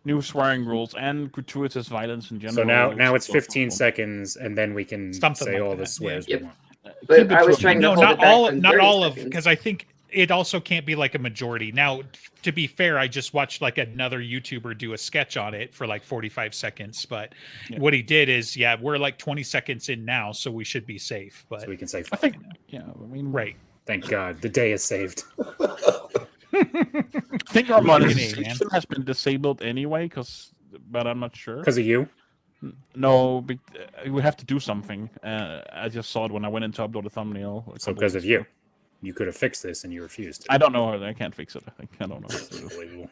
new swearing rules and gratuitous violence in general. So now it's 15 seconds, and then we can say all the swears we want. But I was trying to hold it back from not all of, 30 because I think it also can't be like a majority. Now, to be fair, I just watched like another YouTuber do a sketch on it for like 45 seconds. But what he did is, we're like 20 seconds in now, so we should be safe. But so we can say, I think, right. Thank God, the day is saved. I think our monetization has been disabled anyway, but I'm not sure. Because of you? No, we have to do something. I just saw it when I went in to upload a thumbnail. So because of you. You could have fixed this and you refused to. I don't know. I can't fix it. I don't know.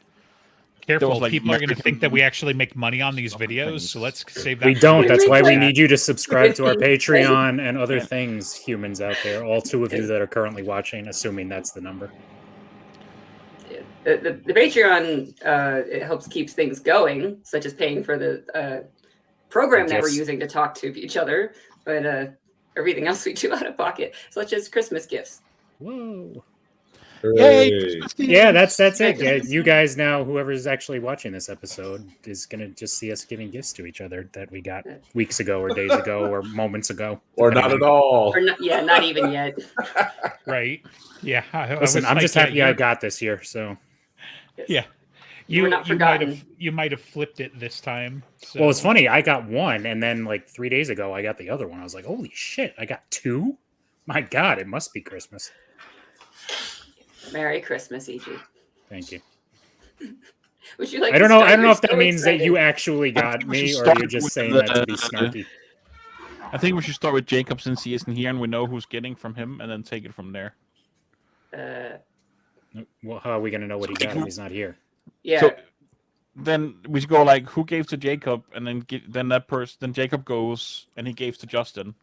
Careful, people are going to think that we actually make money on these videos, so let's save that. We don't. That's why we need you to subscribe to our Patreon and other things, humans out there. All 2 of you that are currently watching, assuming that's the number. The Patreon it helps keeps things going, such as paying for the program that we're using to talk to each other, but everything else we do out of pocket, such as Christmas gifts. Whoa. Yay! Yeah, that's it. Yeah, you guys now, whoever's actually watching this episode is gonna just see us giving gifts to each other that we got weeks ago or days ago or moments ago. Or not at all. Or not even yet. Right. Yeah. Listen, I'm just happy I got this year, so yeah. You might have flipped it this time. So. Well, it's funny. I got one, and then like 3 days ago, I got the other one. I was like, "Holy shit! I got 2! My God, it must be Christmas." Merry Christmas, EG. Thank you. Would you like? I don't know if that means that you actually got me, or you're just saying that to be snarky. I think we should start with Jacob since he isn't here, and we know who's getting from him, and then take it from there. Well, how are we gonna know what he got if he's not here? Yeah. So then we should go like, who gave to Jacob, and then that person, then Jacob goes and he gave to Justin.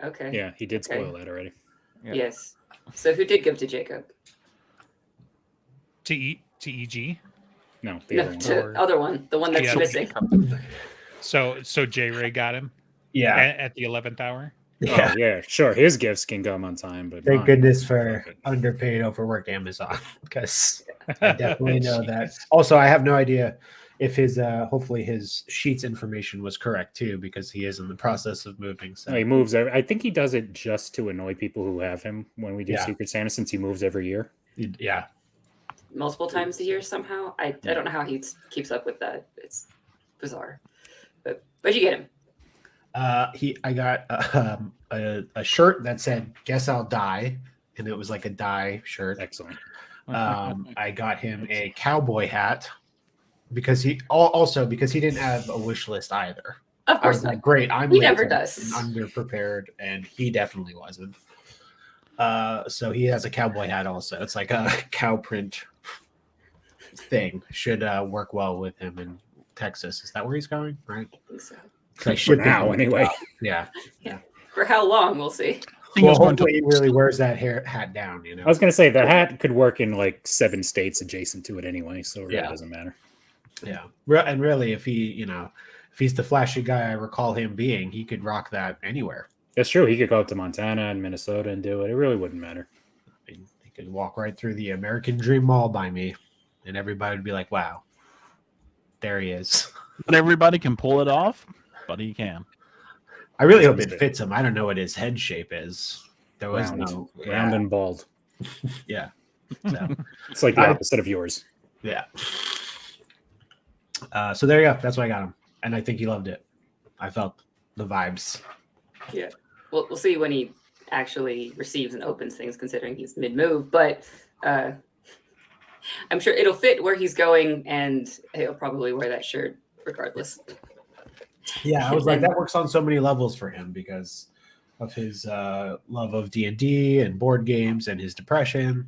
Okay. Yeah, he did spoil that already. Yeah. Yes. So who did give to Jacob? To EG? No, the other one, the one that's missing. So J Ray got him. Yeah. At the 11th hour. Yeah. Oh, yeah, sure. His gifts can come on time, but thank goodness for underpaid, overworked Amazon, because I definitely know that. Also, I have no idea if his hopefully his Sheets information was correct too, because he is in the process of moving. So he moves. I think he does it just to annoy people who have him when we do Secret Santa, since he moves every year. Yeah, multiple times a year somehow. I don't know how he keeps up with that. It's bizarre. But where'd you get him? I got a shirt that said "Guess I'll Die," and it was like a die shirt. Excellent. I got him a cowboy hat because he didn't have a wish list either. Of course not. Like, great. He never does. Underprepared, and he definitely wasn't. So he has a cowboy hat also. It's like a cow print thing. Should work well with him in Texas. Is that where he's going? Right. I think so. I should now anyway. Yeah. For how long? We'll see. Well, hopefully he really wears that hat down. You know. I was going to say the hat could work in like 7 states adjacent to it anyway, so it really doesn't matter. Yeah, and really, if he's the flashy guy I recall him being, he could rock that anywhere. That's true. He could go up to Montana and Minnesota and do it. It really wouldn't matter. He could walk right through the American Dream Mall by me, and everybody would be like, "Wow, there he is." But everybody can pull it off, but he can. I really hope it fits him. I don't know what his head shape is. There was round and bald. Yeah, so, it's like the opposite of yours. Yeah. So there you go. That's why I got him, and I think he loved it. I felt the vibes. Yeah. Well, we'll see when he actually receives and opens things, considering he's mid-move. But I'm sure it'll fit where he's going, and he'll probably wear that shirt regardless. Yeah, I was like, that works on so many levels for him because of his love of D&D and board games and his depression.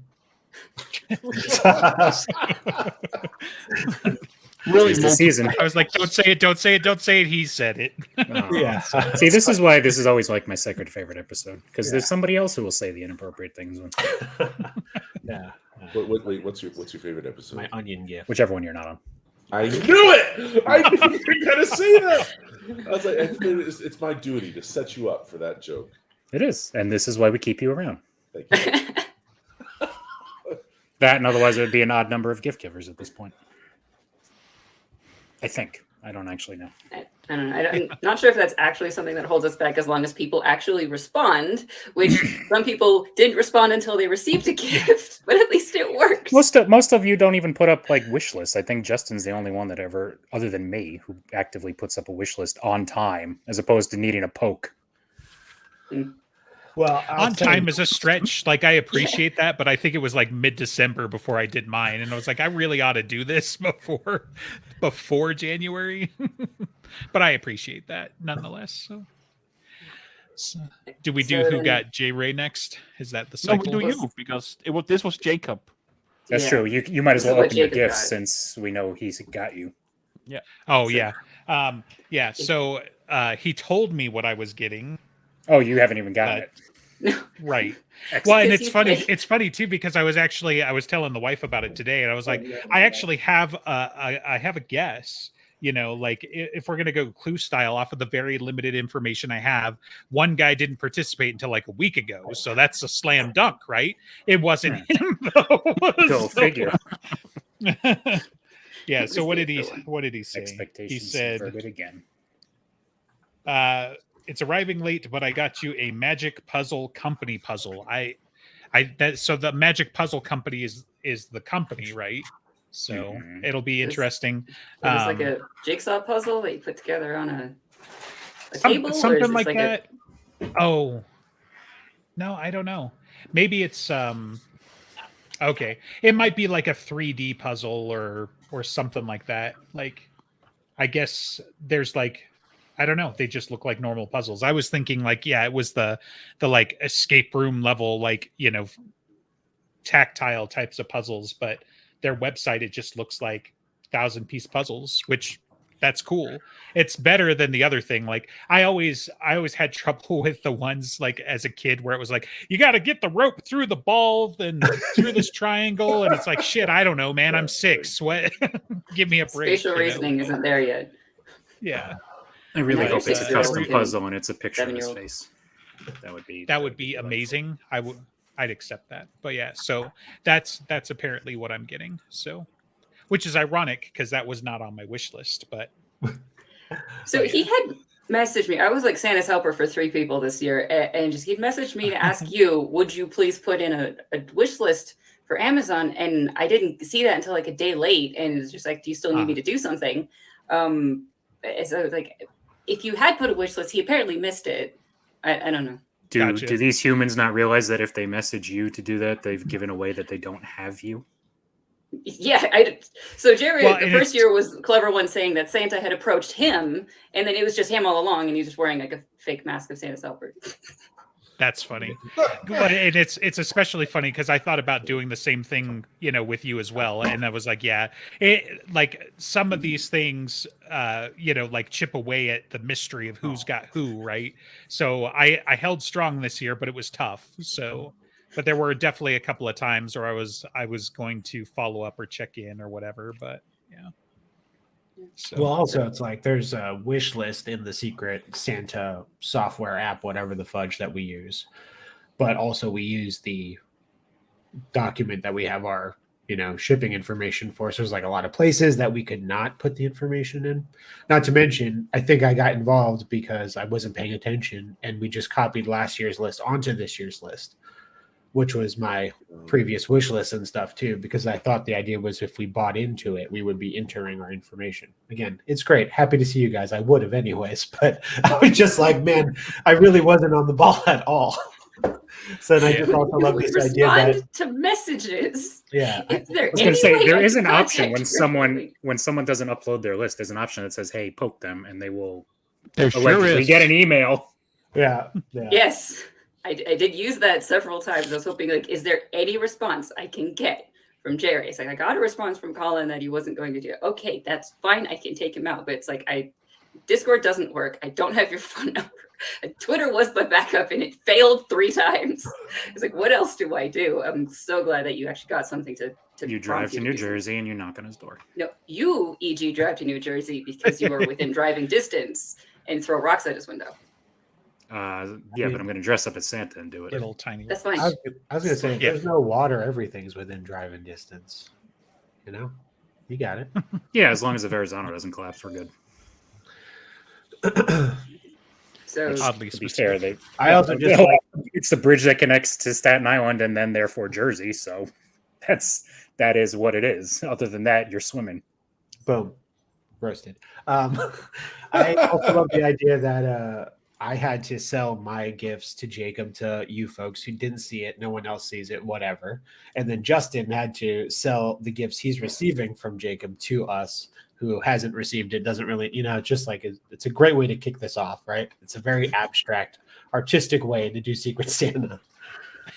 Really, the season. I was like, don't say it. He said it. Yeah. See, this is why this is always like my second favorite episode, because there's somebody else who will say the inappropriate things. Yeah. Wait, what's your favorite episode? My onion gift. Whichever one you're not on. I knew it. I knew you were gonna say that. I was like, it's my duty to set you up for that joke. It is, and this is why we keep you around. Thank you. That, and otherwise it would be an odd number of gift givers at this point. I think. I don't actually know. I don't know. I'm not sure if that's actually something that holds us back as long as people actually respond, which some people didn't respond until they received a gift, but at least it worked. Most of you don't even put up like wish lists. I think Justin's the only one that ever, other than me, who actively puts up a wish list on time as opposed to needing a poke. Well, On time is a stretch. Like, I appreciate that, but I think it was like mid-December before I did mine, and I was like, I really ought to do this before January. But I appreciate that nonetheless. So do we do So who then- got J Ray next? Is that the No, cycle? we do you because this was Jacob. That's Yeah. true. You might as This is well what open your Jacob gifts got. since we know he's got you. Oh So- yeah, yeah. So he told me what I was getting. Oh, you haven't even gotten it. Right. Excellent. Well, and Because it's you funny. think- It's funny too because I was telling the wife about it today, and I was like, I actually have I have a guess. You know, like if we're gonna go clue style off of the very limited information I have, one guy didn't participate until like a week ago, so that's a slam dunk, right? It wasn't him though. Go figure. Yeah. So what did he Received the what did he say? Expectations He said, subverted again. it's arriving late, but I got you a Magic Puzzle Company puzzle. So the Magic Puzzle Company is the company, right? So Mhm. it'll be It's- interesting. It was like Um, a jigsaw puzzle that you put together on a table, or is something this like like that. Oh, no, I don't know. Maybe it's okay. It might be like a 3D puzzle or something like that. Like, I guess there's like, I don't know. They just look like normal puzzles. I was thinking like, yeah, it was the like escape room level, like, you know, tactile types of puzzles, but their website, it just looks like 1,000-piece puzzles, which that's cool. It's better than the other thing. Like I always had trouble with the ones like as a kid where it was like, you got to get the rope through the ball and through this triangle. And it's like, shit, I don't know, man. I'm 6. What? Give me a break. spatial you know? reasoning isn't there yet. Yeah. I really Yeah, hope it's a 6-year-old custom kid, puzzle and it's a picture of his 7-year-old. face. That would be That would be amazing. I'd accept that. But yeah, so that's apparently what I'm getting. So, which is ironic because that was not on my wish list, but So he had messaged me. I was like Santa's helper for 3 people this year, and just he'd messaged me to ask you, would you please put in a wish list for Amazon? And I didn't see that until like a day late, and it was just like, do you still need me to do something? So like, if you had put a wish list, he apparently missed it. I don't know. Gotcha. Do these humans not realize that if they message you to do that, they've given away that they don't have you? Yeah, so Jerry, Well, the and first it's- year was clever one saying that Santa had approached him, and then it was just him all along, and he was just wearing like a fake mask of Santa's helper. that's funny. But and it's especially funny because I thought about doing the same thing, you know, with you as well. And I was like, yeah, like some of these things, you know, like chip away at the mystery of who's got who, right? So I held strong this year, but it was tough. So, but there were definitely a couple of times where I was going to follow up or check in or whatever. But yeah. So, Well, also, it's like there's a wish list in the secret Santa software app, whatever the fudge that we use. But also, we use the document that we have our, you know, shipping information for. So there's like a lot of places that we could not put the information in. Not to mention, I think I got involved because I wasn't paying attention and we just copied last year's list onto this year's list, which was my previous wish list and stuff too, because I thought the idea was if we bought into it, we would be entering our information. Again, it's great. Happy to see you guys. I would have anyways, but I was just like, man, I really wasn't on the ball at all. So then I just also love We this idea respond that, to messages. yeah, Is there I was any going to say way there I is can an option contact when someone doesn't upload their list. There's an option that says, "Hey, poke them," and they will There sure allegedly is. get an email. yeah. Yes, I did use that several times. I was hoping, like, is there any response I can get from Jerry? It's like, I got a response from Colin that he wasn't going to do it. Okay, that's fine. I can take him out. But it's like, Discord doesn't work. I don't have your phone number. Twitter was my backup and it failed 3 times. It's like, what else do I do? I'm so glad that you actually got something to You prompt drive to do New something. Jersey and you knock on his door. No, you, e.g., drive to New Jersey because you are within driving distance and throw rocks at his window. Yeah, but I'm going to dress up as Santa and do it. little tiny. That's fine. I was going to say, if Yeah. there's no water, everything's within driving distance, you know? You got it. Yeah, as long as the Verrazano doesn't collapse, we're good. So Oddly To be specific. fair, I also just well, like it's the bridge that connects to Staten Island and then therefore Jersey. So that is what it is. Other than that, you're swimming. boom, roasted. I also love the idea that I had to sell my gifts to Jacob to you folks who didn't see it. No one else sees it, whatever. And then Justin had to sell the gifts he's receiving from Jacob to us who hasn't received it, doesn't really, it's just like it's a great way to kick this off, right? It's a very abstract, artistic way to do Secret Santa.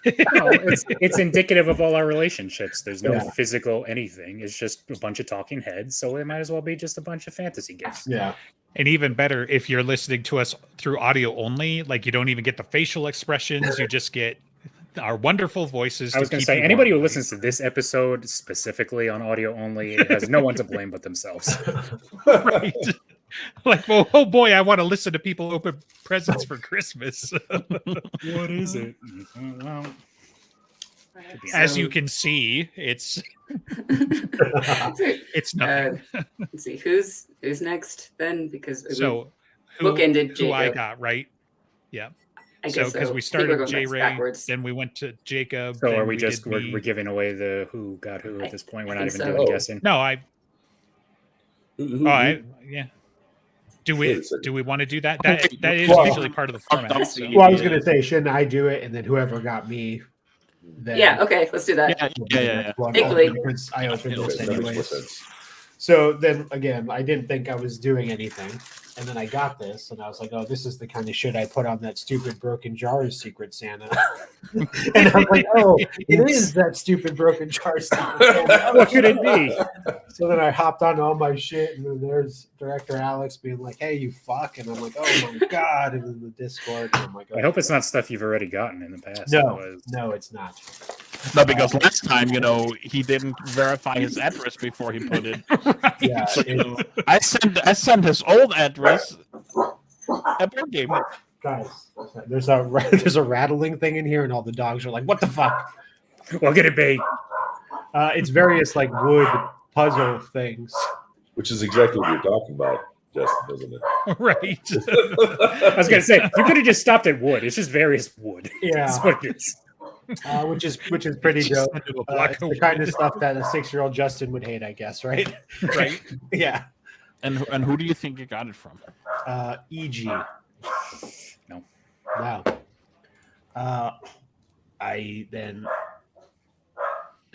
No, it's indicative of all our relationships. There's no Yeah. physical anything. It's just a bunch of talking heads. So it might as well be just a bunch of fantasy gifts. Yeah. And even better, if you're listening to us through audio only, like you don't even get the facial expressions, you just get our wonderful voices. I was going to say, anybody who listens to this episode specifically on audio only has no one to blame but themselves. right? Like, well, oh boy, I want to listen to people open presents for Christmas. What is it? Well, As you can see, it's nothing. let's see who's next then, because So bookended who I Jacob. got, right? I So guess because so. we I think we're started going J Ray, backwards. then we went to Jacob. so then are we did just me. we're giving away the who got who at this point? We're I not think even so. doing Oh. guessing. No, yeah. Do Wait a we second. want to do that? Okay, That is well, usually part of the format. Well, so- Well, I was going to say, shouldn't I do it? And then whoever got me, then Yeah, okay, let's do that. Yeah, will be the yeah. next one. Equally. Because I opened Okay, this that makes more anyways. sense. So then again, I didn't think I was doing anything. And then I got this and I was like, oh, this is the kind of shit I put on that stupid broken jars Secret Santa. And I'm like, oh, it is that stupid broken jars Secret Santa. What could it be? So then I hopped on all my shit and then there's Director Alex being like, hey, you fuck. And I'm like, oh my God. And then the Discord. And I'm like, I hope it's not stuff you've already gotten in the past. No, Otherwise- no, it's not. No, because last time, he didn't verify his address before he put it. Yeah, So, it- I sent his old address at board game. guys, there's a rattling thing in here and all the dogs are like, what the fuck? What could it be? It's various like wood puzzle things. Which is exactly what you're talking about, Justin, isn't it? right. I was going to say, you could have just stopped at wood. It's just various wood. Yeah. That's what it is. Which is pretty Just dope. into a block It's of the kind of wood. stuff that a 6-year-old Justin would hate, I guess, right? Right. Yeah. And who do you think you got it from? EG. No. Wow. I then.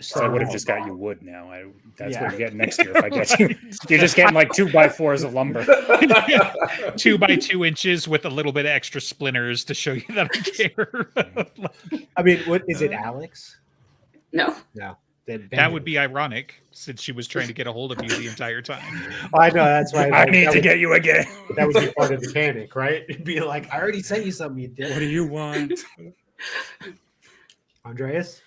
So I would have just got you wood now. That's Yeah. what you're getting next year if I get you. You're just getting like 2x4s of lumber. 2 by 2 inches with a little bit of extra splinters to show you that I care. I mean, what is it, Alex? No, Then That would be ironic since she was trying to get a hold of you the entire time. Oh, I know that's right. I Like, need that to would- get you again. That would be part of the panic, right? It'd be like, I already sent you something, you What did. do you want? Andreas?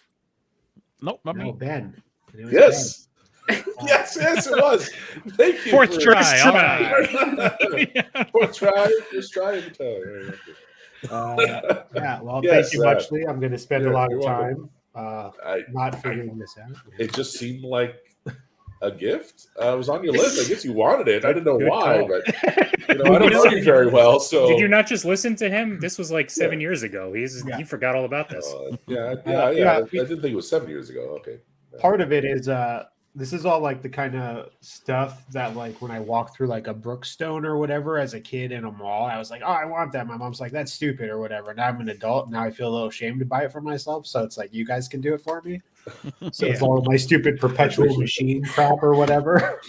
Nope, not No, me. Ben. It was Yes. Yes, it was. Thank you. Fourth for- try. All try. right. Fourth try. First try every time. Ben. Yeah, well, Yes, thank you much, Lee. I'm going to spend a you're- lot of you're welcome. time I, not figuring this out. it just seemed like a gift. It was on your list. I guess you wanted it. I didn't know Good why, call. but I don't know you very well. So Did you not just listen to him? This was like 7 years ago. Yeah. He forgot all about this. Yeah. yeah, I didn't think it was 7 years ago. Okay. Part of it is this is all like the kind of stuff that like when I walked through like a Brookstone or whatever as a kid in a mall, I was like, oh, I want that. My mom's like, that's stupid or whatever. Now I'm an adult. Now I feel a little ashamed to buy it for myself. So it's like, you guys can do it for me. So it's all my stupid perpetual machine crap or whatever.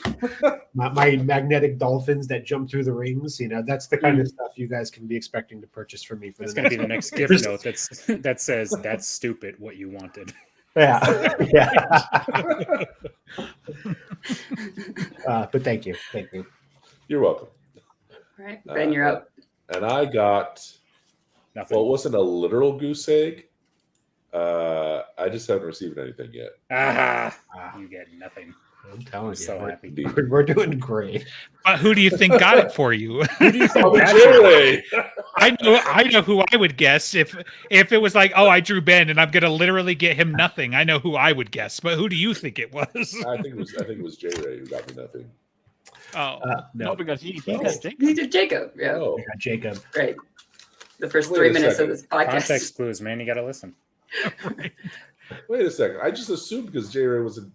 my magnetic dolphins that jump through the rings. That's the kind of stuff you guys can be expecting to purchase for me for That's the going to next be the next gift note that says, that's stupid, what you wanted. Yeah. Yeah. But thank you. Thank you. You're welcome. all right, Ben, you're up. And I got, Nothing. well, it wasn't a literal goose egg. I just haven't received anything yet. Aha! Ah. You get nothing. I'm telling you, So happy. we're doing great. But who do you think got it for you? Who do you think Oh, got it? Jerry! I know who I would guess if it was like, oh, I drew Ben and I'm gonna literally get him nothing. I know who I would guess, but who do you think it was? I think it was J Ray who got me nothing. Oh, No, No, because he Oh. has Jacob. He did Jacob. Yeah, Oh, we got Jacob. right. The first Wait 3 a minutes second. of this podcast. Context clues, man. You got to listen. right. wait a second. I just assumed because J Ray wasn't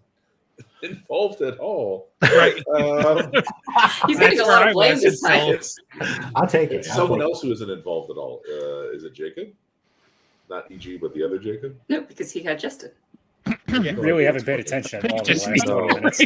involved at all. Right. He's getting a That's lot where of blame I was this time. It's, I'll take it. it's someone else who isn't involved at all. Is it Jacob? Not EG, but the other Jacob? No, because he had Justin. Yeah. You really haven't paid attention at all the Just last me. 20 minutes.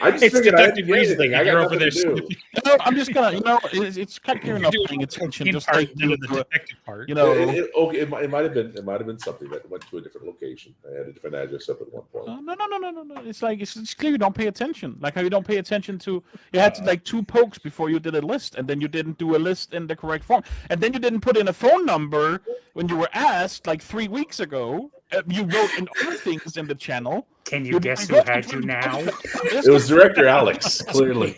I just It's figured I had to deductive get anything. reasoning. I You're got over nothing there to do. I'm just gonna, it's kind of you're not You're paying attention. in Just part like instead you, of the detective part. you know, Okay, it might have been something that went to a different location. I had a different address up at one point. no. It's like it's clear you don't pay attention. Like how you don't pay attention to. You had to like 2 pokes before you did a list, and then you didn't do a list in the correct form, and then you didn't put in a phone number when you were asked like 3 weeks ago. You wrote in other things in the channel. Can you guess who had you now? It was director Alex, clearly.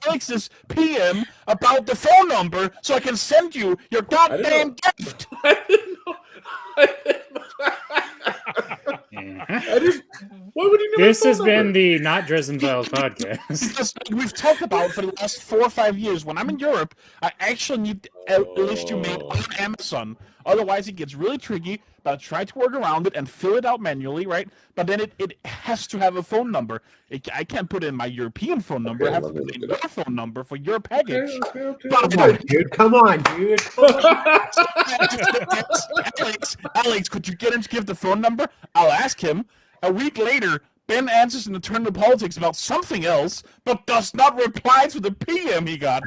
Alex's PM about the phone number so I can send you your goddamn gift. I didn't know. I didn't. Why would he know? This my has phone been number? the Not Dresden Files podcast. Because we've talked about for the last 4 or 5 years. When I'm in Europe, I actually need a list you made on Amazon. Otherwise, it gets really tricky. But I try to work around it and fill it out manually, right? But then it has to have a phone number. I can't put in my European phone number. Okay, I have to let me put in look your it up. phone number for your package. Okay. Come on, dude. Come on, dude. Alex, could you get him to give the phone number? I'll ask him. A week later, Ben answers an eternal politics about something else, but does not reply to the PM he got.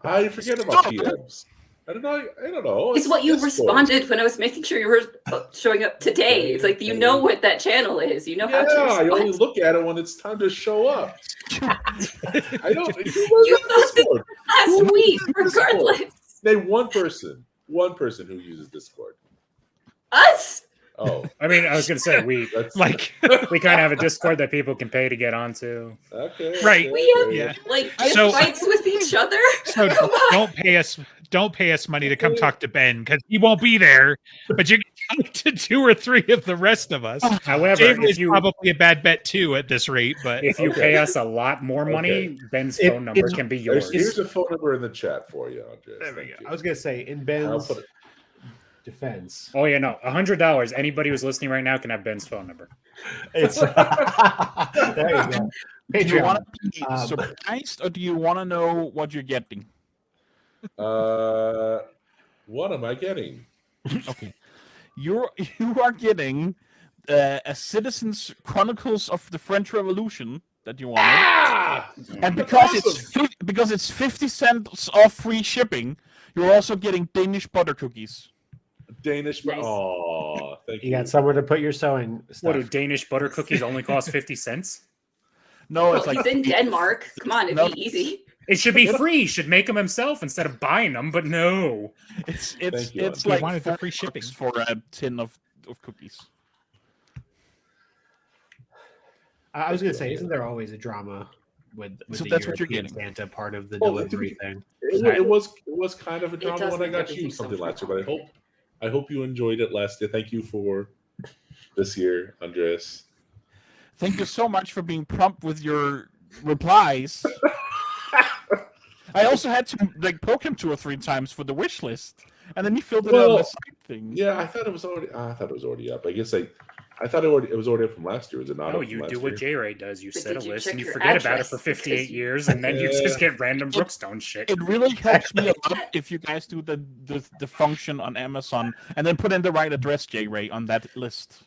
I forget about PMs. I don't know. It's what you Discord. responded when I was making sure you were showing up today. It's like you know what that channel is. You know how to Yeah, I only respond. look at it when it's time to show up. I don't. You thought Discord. Last week, Discord? regardless. Name one person who uses Discord. Us? Oh, I mean, I was going to say, we that's Like, we kind of have a Discord that people can pay to get onto. okay. Right. We have yeah. like So- fights with each other. So Come on. don't pay us money to come talk to Ben because he won't be there. But you can talk to 2 or 3 of the rest of us. However, Dave if is you probably a bad bet too at this rate. But if you Okay. pay us a lot more money, Okay. Ben's It- phone number it's- can be yours. Here's a phone number in the chat for you, Andres. There we Thank go. you. I was gonna say in I'll Ben's put it. defense, Oh yeah, no, $100. Anybody who's listening right now can have Ben's phone number. it's there you go. Do you want Patreon. to be Um, surprised or do you want to know what you're getting? What am I getting? Okay. You are getting a Citizens Chronicles of the French Revolution that you wanted. Ah! And because Awesome. because it's 50 cents off free shipping, you're also getting Danish butter cookies. Danish. Nice. Oh, thank you. You got somewhere to put your sewing What do stuff. Danish butter cookies only cost 50 cents? No, Well, it's like he's in Denmark. Come on, it'd No. be easy. It should be free. He should make them himself instead of buying them, but no. it's Thank you. it's We like wanted the 4 free shipping. bucks for a tin of cookies. I was gonna say, isn't there always a drama with So the that's what you're European getting. Santa part of the Oh, delivery thing? It was kind of a drama does when I make got everything you so something last year, fun. but I hope you enjoyed it last year. Thank you for this year, Andres. Thank you so much for being prompt with your replies. I also had to like poke him 2 or 3 times for the wish list, and then he filled it out on Well, the side thing. Yeah, I thought it was already up. I guess I thought it was already up from last year. Was it not? No, up from you last do what year? J-Ray does. You But set a did you list check and you your forget about it address? for 58 Because- years, and then you Yeah. just get random Brookstone shit. It really helps me a lot if you guys do the function on Amazon and then put in the right address, J-Ray, on that list.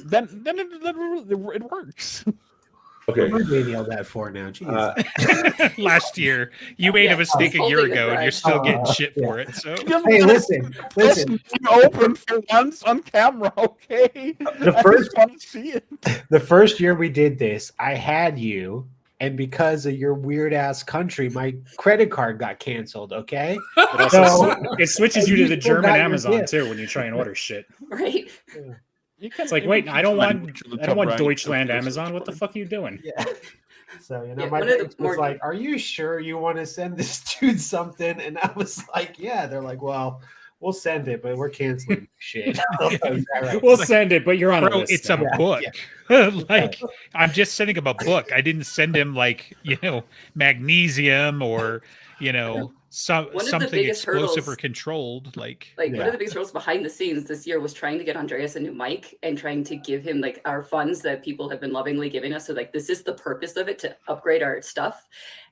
Then it works. Okay. What am I doing all that for now? Jeez. last year you made Yeah, a mistake a year holding the ago, and you're grudge. still getting Oh, shit for it. So Hey, listen. Listen, open for once on camera, okay? The I first- just want to see it. The first year we did this, I had you, and because of your weird ass country, my credit card got canceled. Okay. It also So- it switches you to You the still German got your Amazon gift. too when you try and order shit. Right? You can, It's like, you wait, can I don't select want which of the I don't top want right Deutschland of Amazon. the What the fuck are you doing? Yeah. So Yeah, my one of the parents was more- like, "Are you sure you want to send this dude something?" And I was like, "Yeah." They're like, "Well, we'll send it, but we're canceling shit." All right. We'll send it, but you're on a Bro, list. it's a now. book. Like, I'm just sending him a book. I didn't send him like, magnesium or, One of the something biggest explosive hurdles- or controlled. Like, Like one Yeah. of the biggest roles behind the scenes this year was trying to get Andreas a new mic and trying to give him like our funds that people have been lovingly giving us. So like this is the purpose of it, to upgrade our stuff.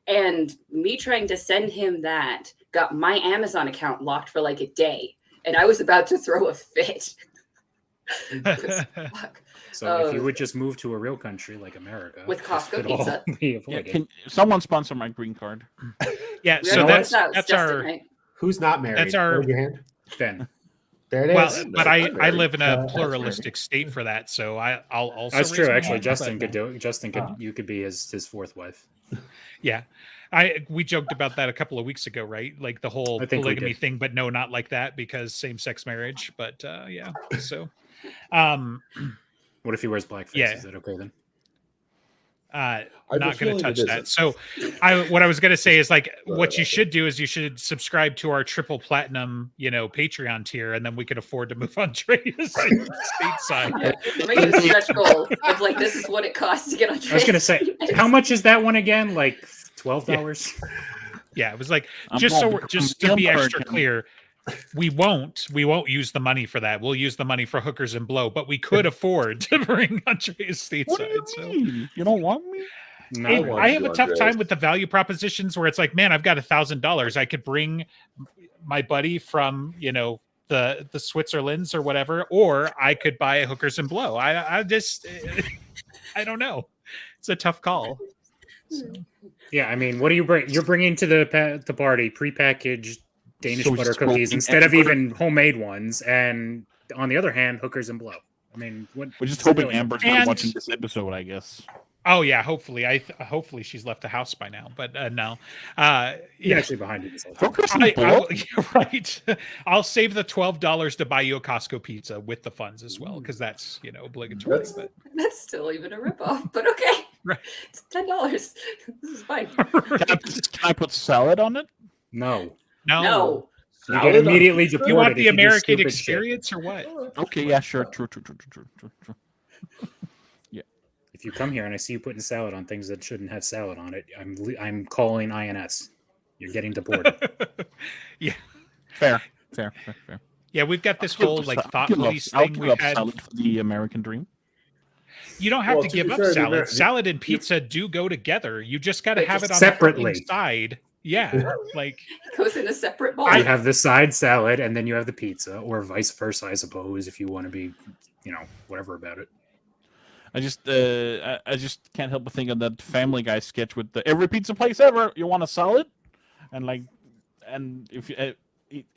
And me trying to send him that got my Amazon account locked for like a day. And I was about to throw a fit. Fuck. So if you would just move to a real country like America, With this Costco could all pizza. be Yeah, avoided. can someone sponsor my green card? yeah, We so already that's found out it's Justin, our right? Who's not married? That's our- Raise your hand. Ben. There it is. well, but I married. live in a That's pluralistic state for that, so I'll also That's raise true. my Actually, hand, Justin but- could do it. Justin could. Oh. You could be his fourth wife. Yeah. We joked about that a couple of weeks ago, right? Like the whole I think we polygamy did. thing, but no, not like that because same-sex marriage. But yeah, so What if he wears blackface? Yeah. Is that okay then? have not a going to feeling touch it that. isn't. So what I was going to say is like what you should do is you should subscribe to our triple platinum, Patreon tier, and then we can afford to move on Andreas stateside. Yeah. We're making a stretch goal of like this is what it costs to get on. I was gonna say, how much is that one again? Like $12. Yeah, it was like I'm just so gonna we're, just become to be extra American. clear, we won't use the money for that. We'll use the money for hookers and blow, but we could afford to bring Andreas What do you stateside. So mean? You don't want me? No, Hey, want I you, have a tough Andreas. time with the value propositions where it's like, man, I've got $1,000. I could bring my buddy from, the Switzerlands or whatever, or I could buy a hookers and blow. I just, I don't know. It's a tough call. So, Yeah, I mean, what do you bring? You're bringing to the party prepackaged Danish So butter it's cookies smoking instead of butter. even homemade ones, and on the other hand, hookers and blow. I mean, what? We're just what's hoping really- Amber's And- not watching this episode, I guess. oh yeah, hopefully hopefully she's left the house by now, but no. He's Yeah. actually behind you this whole time. Hookers and blow? Yeah, right. I'll save the $12 to buy you a Costco pizza with the funds as well, because that's obligatory. That's- But That's still even a ripoff, but okay. Right. It's $10. This is fine. Can I put salad on it? No, No. you get Salad on immediately pizza? deported. you want if the do American stupid shit. experience or what? Okay, yeah, sure. True. If you come here and I see you putting salad on things that shouldn't have salad on it, I'm calling INS. You're getting deported. Fair. Yeah, we've got this I'll whole give like up- thought I'll give police up- thing I'll we give up had. salad for the American dream. You don't have Well, to to give be up fair, the salad. Amer- Salad and you- pizza do go together. You just got to Wait, have just it on separately. the fucking side. Yeah, like It goes in a separate bowl. You have the side salad and then you have the pizza, or vice versa, I suppose, if you want to be, whatever about it. I just can't help but think of that Family Guy sketch with the every pizza place ever. You want a salad, and if you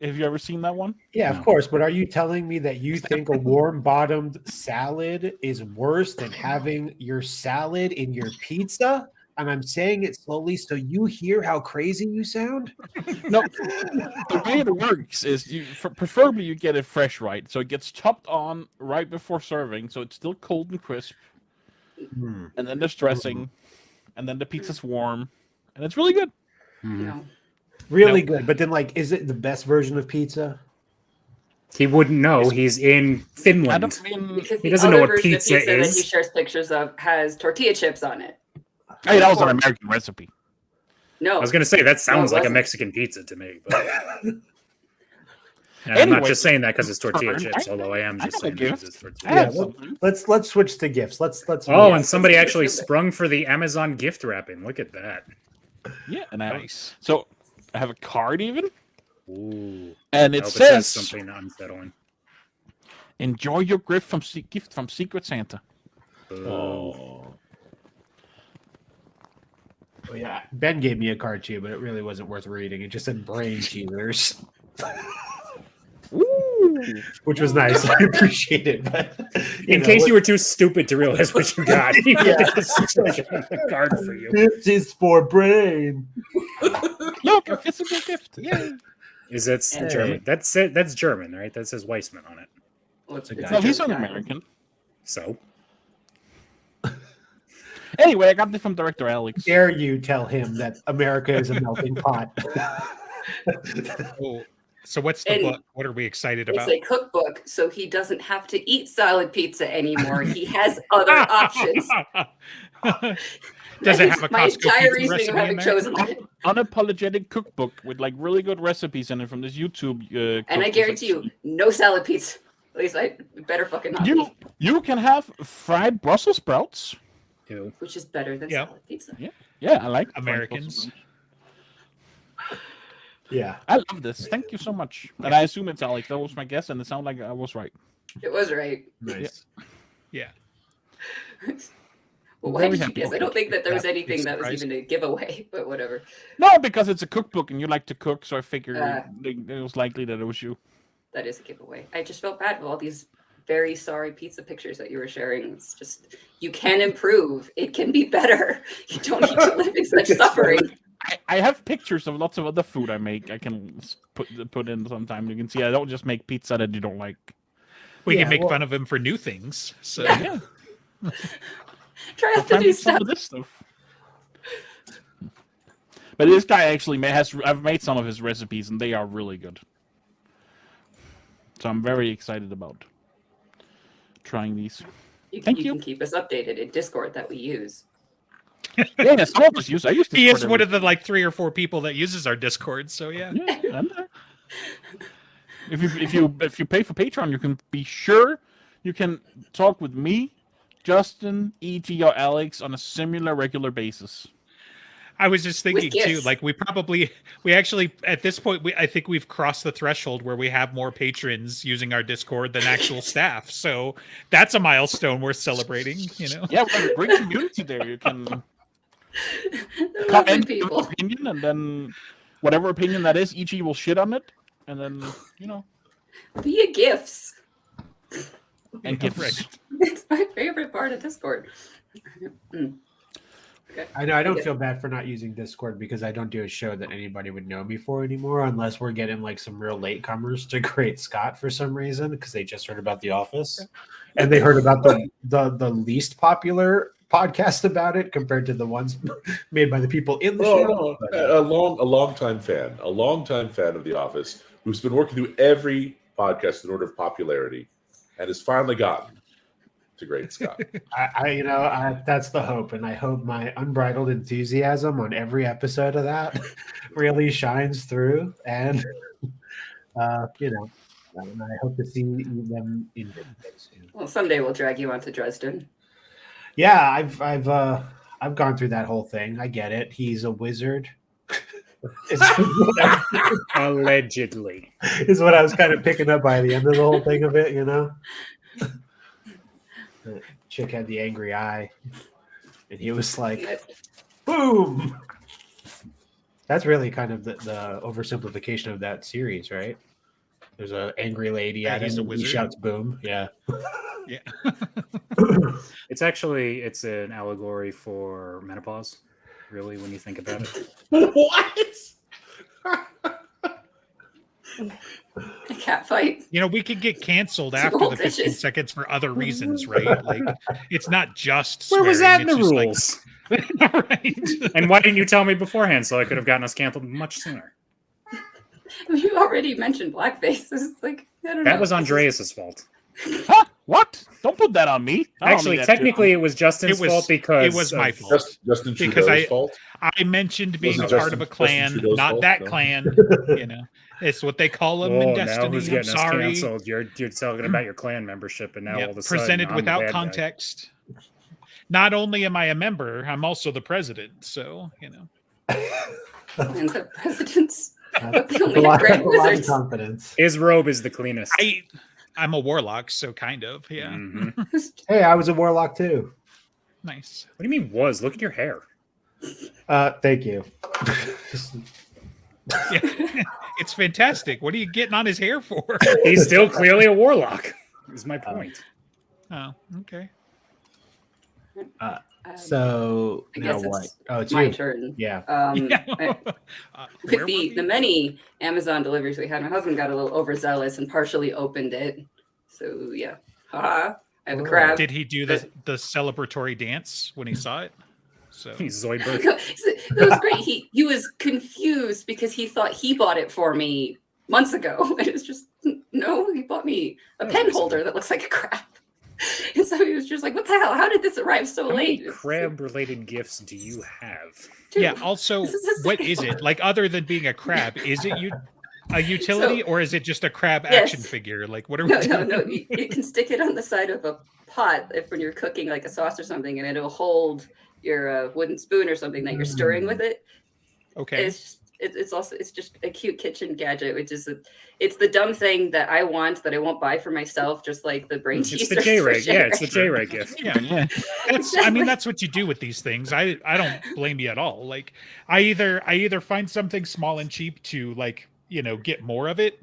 have you ever seen that one? Yeah, No. of course. But are you telling me that you think a warm-bottomed salad is worse than having your salad in your pizza? And I'm saying it slowly so you hear how crazy you sound. No, the way it works is preferably you get it fresh, right? So it gets chopped on right before serving, so it's still cold and crisp, and then there's dressing, and then the pizza's warm, and it's really good. No. Really good. But then, is it the best version of pizza? He wouldn't know. He's in I Finland. don't mean. Because He the doesn't know other what version of pizza pizza that is. he shares pictures of has tortilla chips on it. Hey, that was an American recipe. No. I was going to say that sounds like a wasn't. Mexican pizza to me. But... And I'm not Anyway, just saying that because it's tortilla turn. chips, although I am I just got a saying that 'cause gift. it's tortilla. I Yeah, have something. let's switch to gifts. Let's. Oh, Yeah, and somebody let's actually do it. sprung for the Amazon gift wrapping. Look at that. Yeah, and I have, nice. so I have a card even, Ooh. and I it hope says, something unsettling. "Enjoy your gift from Secret Santa." Oh, Oh, yeah, Ben gave me a card too, but it really wasn't worth reading. It just said brain teasers, Ooh. which was nice. I appreciate it. But In case you were too stupid to realize what you got, he Yeah. just a card for you. this is for brain. Look, a physical gift. Yeah. Is that Hey. German? That's it. That's German, right? That says Weissman on it. Well, it's No, a No, he's joke an guy. American. So Anyway, I got this from director Alex. Dare you tell him that America is a melting pot? Oh, so what's the And book? What are we excited It's about? a cookbook, so he doesn't have to eat solid pizza anymore. He has other options. Does it have a My Costco entire pizza reasoning of recipe in having there? chosen it. Unapologetic cookbook with like really good recipes in it from this YouTube. And I guarantee you, no salad pizza. At least I better fucking not you be. you can have fried Brussels sprouts. ew. Which is better than Yep. salad pizza. Yeah, I like fried Americans. Brussels sprouts. Yeah. I love this. Thank you so much. And I assume it's Alex. That was my guess, and it sounded like I was right. It was right. Nice. Yeah. Well, why Very did you happy. guess? I don't think that there was That would be anything that was surprising. even a giveaway, but whatever. No, because it's a cookbook and you like to cook, so I figured Uh. it was likely that it was you. That is a giveaway. I just felt bad with all these very sorry pizza pictures that you were sharing. It's just, you can improve. It can be better. You don't need to live in such suffering. I have pictures of lots of other food I make. I can put in sometime. You can see I don't just make pizza that you don't like. We Yeah, can make well- fun of him for new things. So Yeah. Try out the Sometimes new it's some stuff. of this stuff. But this guy actually I've made some of his recipes and they are really good. So I'm very excited about trying these. Thank you. Can keep us updated in Discord that we use. Yeah, some of us use. I used to. he is one of the like 3 or 4 people that uses our Discord. So yeah. Yeah, I'm there. If you pay for Patreon, you can be sure you can talk with me, Justin, ET, or Alex on a similar regular basis. I was just thinking too, gifts. like we actually at this point I think we've crossed the threshold where we have more patrons using our Discord than actual staff. So that's a milestone worth celebrating, you know. Yeah, we have a great community there. You can They're lovely comment, give an people. opinion, and then whatever opinion that is, EG will shit on it, and then Via gifts. and gifts. Right. It's my favorite part of Discord. I know I don't feel bad for not using Discord because I don't do a show that anybody would know me for anymore, unless we're getting like some real latecomers to Great Scott for some reason because they just heard about The Office and they heard about the least popular podcast about it compared to the ones made by the people in the show. Oh, no, a longtime fan of The Office who's been working through every podcast in order of popularity and has finally gotten to Great Scott. I that's the hope, and I hope my unbridled enthusiasm on every episode of that really shines through. And and I hope to see them in good place soon. Well, someday we'll drag you onto Dresden. Yeah, I've gone through that whole thing. I get it. He's a wizard. Allegedly. Is what I was kind of picking up by the end of the whole thing of it, you know. The chick had the angry eye, and he was like, "Boom!" That's really kind of the oversimplification of that series, right? There's an angry lady Yeah, at he's him, a and he wizard. shouts "Boom!" Yeah. Yeah. It's an allegory for menopause, really, when you think about it. What? A cat fight. You know, we could get canceled Two after old the 15 bitches. seconds for other reasons, right? Like it's not just Where was that swearing, in the it's just rules? like- right. And why didn't you tell me beforehand so I could have gotten us canceled much sooner? You already mentioned blackface. It's like, I don't know. That was Andreas's fault. Huh? What? Don't put that on me. I don't Actually, need that shit technically, it was Justin's It was- fault because it was my of- fault. Justin Because Trudeau's I- fault? I mentioned being a Was it part of a Justin clan, Trudeau's not fault? that No. clan. You know, it's what they call them Oh, in now Destiny. who's I'm getting us sorry. canceled? You're talking about your clan membership, and now Yep, all of a sudden presented I'm the without bad guy. context. Not only am I a member, I'm also the president. So you know, Clans have presidents. That's They only a lot, have grand a lot of wizards. confidence. His robe is the cleanest. I'm a warlock, so kind of. Yeah, Mhm. Hey, I was a warlock too. nice. What do you mean was? Look at your hair. Thank you. Yeah. It's fantastic. What are you getting on his hair for? He's still clearly a warlock. Is my point. Oh, okay. So I now guess what? it's Oh, it's my you. turn. Yeah. Yeah. I- Where with were the we? many Amazon deliveries we had, my husband got a little overzealous and partially opened it. So yeah, haha. I have a crab. Did he do the celebratory dance when he saw it? So He's Zoidberg. That was great. He was confused because he thought he bought it for me months ago. And it's just, no, he bought me a Oh, pen nice. holder that looks like a crab. And so he was just like, what the hell? How did this arrive so How many late? crab-related gifts do you have? Dude, yeah. Also, this is what is it like? Other than being a crab, is it a utility or is it just a crab action Yes. figure? Like, what are we No, doing? no. You can stick it on the side of a pot if when you're cooking like a sauce or something, and it'll hold your wooden spoon or something that you're stirring with it. Okay. It's just a cute kitchen gadget, which is it's the dumb thing that I want that I won't buy for myself, just like the brain It's teaser. the for J-Ray. Yeah, J-Ray. it's the J-Ray gift. Yeah. I mean, that's what you do with these things. I don't blame you at all. Like, I either find something small and cheap to like, get more of it.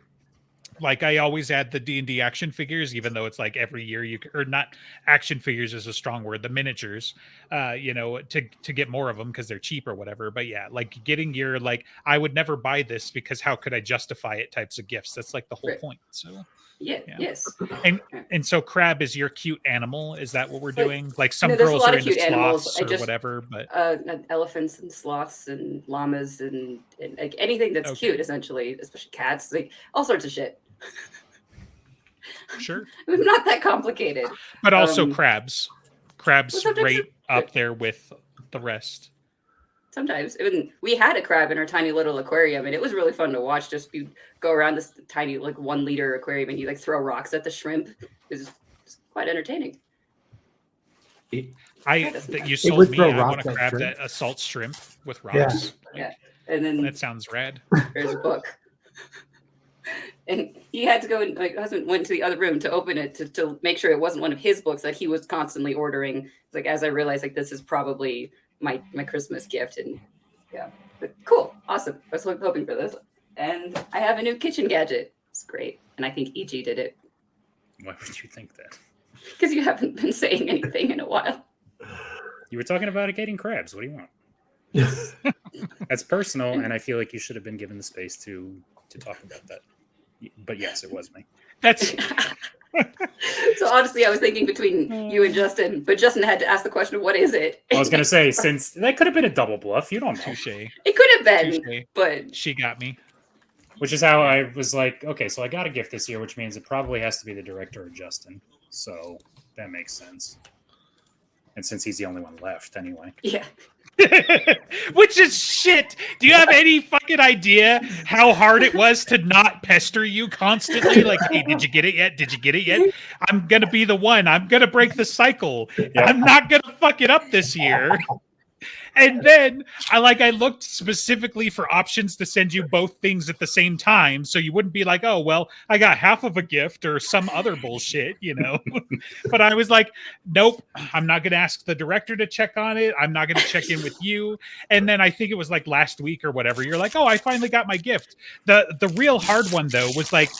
Like, I always add the D&D action figures, even though it's like every year or not, action figures is a strong word, the miniatures, to get more of them because they're cheap or whatever. But yeah, like getting your, like, I would never buy this because how could I justify it types of gifts. That's like the whole Right. point. So, Yeah, Yeah. yes. and so crab is your cute animal. Is that what we're Like, doing? Like some no, there's a girls lot are of into cute animals. sloths I or just- whatever, but Elephants and sloths and llamas and like anything that's Okay. cute, essentially, especially cats, like all sorts of shit. sure. Not that complicated. But also Um, crabs. well, Crabs sometimes rate up there with the rest. Sometimes we had a crab in our tiny little aquarium, and it was really fun to watch. Just you go around this tiny, like 1 liter aquarium, and you like throw rocks at the shrimp. It was quite entertaining. That you It sold would me. throw I want rocks a at crab shrimp. that assaults shrimp with Yeah. rocks. And then That sounds rad. there's a book, and he had to go and my husband went to the other room to open it to make sure it wasn't one of his books that he was constantly ordering. It's like, as I realized, like, this is probably my Christmas gift, and yeah, but cool, awesome. I was hoping for this, and I have a new kitchen gadget. It's great, and I think EG did it Why would you think that? because you haven't been saying anything in a while. You were talking about getting crabs. What do you want? That's personal, and I feel like you should have been given the space to talk about that. But yes, it was me. That's So honestly, I was thinking between you and Justin, but Justin had to ask the question, "What is it?" I was gonna say, since that could have been a double bluff, you don't know. touche. It could have been, Touche. but She got me. Which is how I was like, okay, so I got a gift this year, which means it probably has to be the director or Justin. So that makes sense. And since he's the only one left anyway. yeah. Which is shit. Do you have any fucking idea how hard it was to not pester you constantly? Like, hey, did you get it yet? Did you get it yet? I'm gonna be the one. I'm gonna break the cycle. Yeah. I'm not gonna fuck it up this year. And then I looked specifically for options to send you both things at the same time, so you wouldn't be like, oh well, I got half of a gift or some other bullshit, But I was like, nope, I'm not gonna ask the director to check on it. I'm not gonna check in with you. And then I think it was like last week or whatever. You're like, oh, I finally got my gift. The real hard one though was like,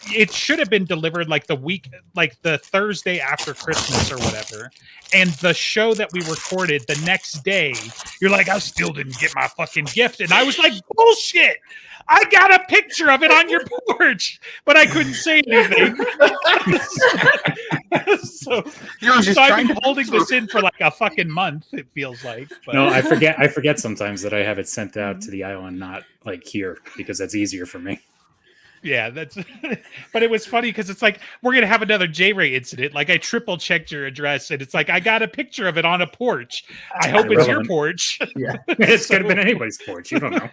it should have been delivered like the Thursday after Christmas or whatever. And the show that we recorded the next day, you're like, I still didn't get my fucking gift. And I was like, bullshit. I got a picture of it on your porch, but I couldn't say anything. so You're just I've trying been to holding this in for like a fucking month, it feels like. But No, I forget sometimes that I have it sent out to the island, not like here, because that's easier for me. yeah, that's but it was funny because it's like we're gonna have another J-Ray incident. Like I triple checked your address and it's like I got a picture of it on a porch. I hope it's your Irrelevant. porch, It could have been anybody's porch. You don't know.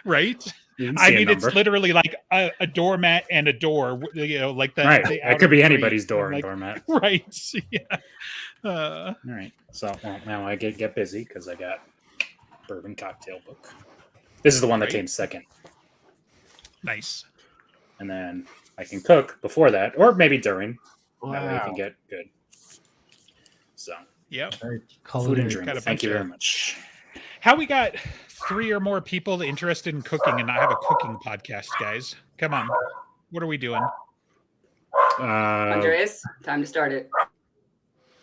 right? You can I see a mean, it's number. literally like a doormat and a door. Like the Right. the It outer could be frame, anybody's door and like, doormat. right? Yeah. All right. So well, now I get busy because I got bourbon cocktail book. This is the one that Right. came second. Nice. And then I can cook before that, or maybe during. That way you Wow. can get good. So Yep. Very food and culinary. drink. Got a Thank you bunch very of- much. How we got 3 or more people interested in cooking and not have a cooking podcast, guys? Come on. What are we doing? Andreas, time to start it.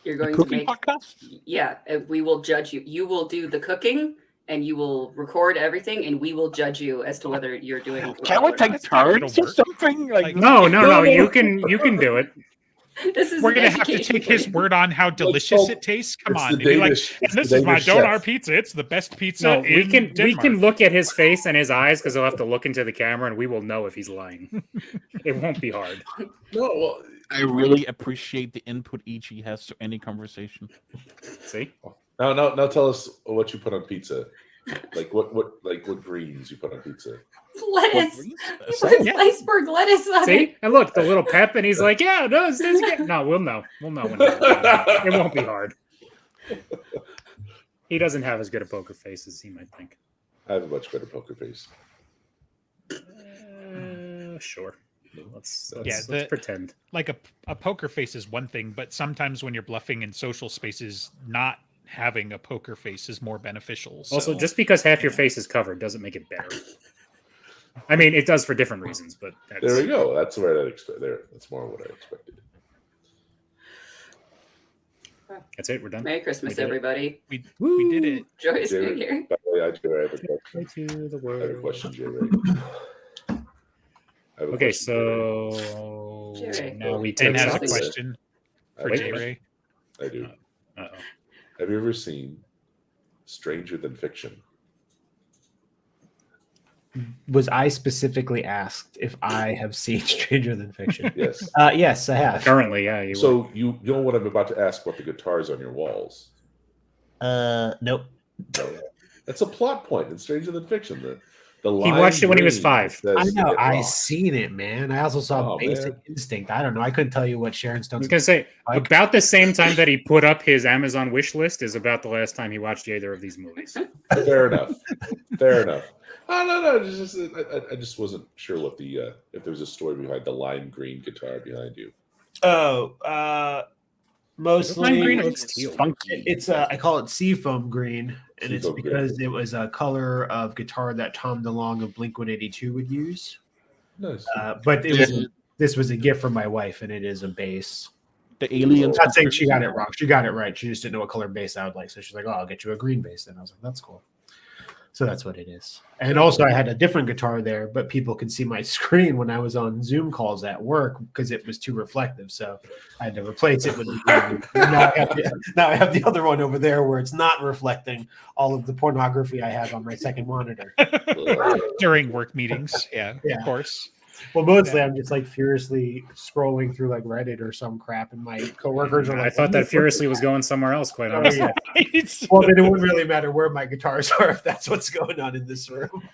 You're going to Cooking make, podcast? yeah, and we will judge you. You will do the cooking, and you will record everything, and we will judge you as to whether you're doing. Can't we well or take not. not gonna turns or work. something? Like, No. You can do it. This is We're an gonna have to education take for his you. word on how delicious called- it tastes. Come it's on, the dude. Like, Danish- it's this the is my Danish Donar chef. pizza. It's the best pizza No, in we can Denmark. look at his face and his eyes because he'll have to look into the camera and we will know if he's lying. It won't be hard. No, well, I really appreciate the input Ichi has to any conversation. See? now tell us what you put on pizza. Like what greens you put on pizza. Lettuce. You So- put Yeah. iceberg lettuce on See? it. And look, the little pep, and he's like, yeah, no, it's good. No, we'll know. We'll know when it won't be hard. He doesn't have as good a poker face as he might think. I have a much better poker face. Sure. Let's the- pretend. Like a poker face is one thing, but sometimes when you're bluffing in social spaces, not having a poker face is more beneficial. Also, so- just because half your face is covered doesn't make it better. I mean, it does for different reasons, but that's, There we go. That's where I expect. There, that's more what I expected. that's it. We're done. Merry Christmas, We did it. everybody. we did it. Joyous New Jerry, Year. by the way, I have a question. Way to the I have a world. question, Jerry. I have a Okay, question, Jerry. so Jerry. now we Dan take has a something. question I for have a J question. Ray. I do. Uh-oh. Have you ever seen Stranger Than Fiction? Was I specifically asked if I have seen Stranger Than Fiction? Yes. Yes, I have. Currently, yeah. You So you know what I'm about to ask about the guitars on your walls. Nope. No. That's a plot point in Stranger Than Fiction. The He lime watched it when he was green 5. says I know. Get I Lost. seen it, man. I also saw Oh, Basic man. Instinct. I don't know. I couldn't tell you what Sharon I was Stone's. gonna say Like- about the same time that he put up his Amazon wish list is about the last time he watched either of these movies. Fair enough. Fair enough. Oh, no. I just wasn't sure what the if there was a story behind the lime green guitar behind you. Oh, mostly Lime green it's, looks teal. Funky. it's I call it seafoam green, and it's Seafoam green. because it was a color of guitar that Tom DeLonge of Blink 182 would use. Nice. But it was this was a gift from my wife, and it is a bass. The aliens. I'm not saying she got it wrong. She got it right. She just didn't know what color bass I would like. So she's like, "Oh, I'll get you a green bass." Then I was like, "That's cool." So that's what it is. And also, I had a different guitar there, but people could see my screen when I was on Zoom calls at work because it was too reflective. So I had to replace it with. Now I have the other one over there where it's not reflecting all of the pornography I have on my second monitor. During work meetings. Yeah, Yeah. of course. Well, mostly I'm just like furiously scrolling through like Reddit or some crap, and my coworkers are like, I thought that furiously was going somewhere else, quite Oh, honestly. yeah. Well, then it wouldn't really matter where my guitars are if that's what's going on in this room.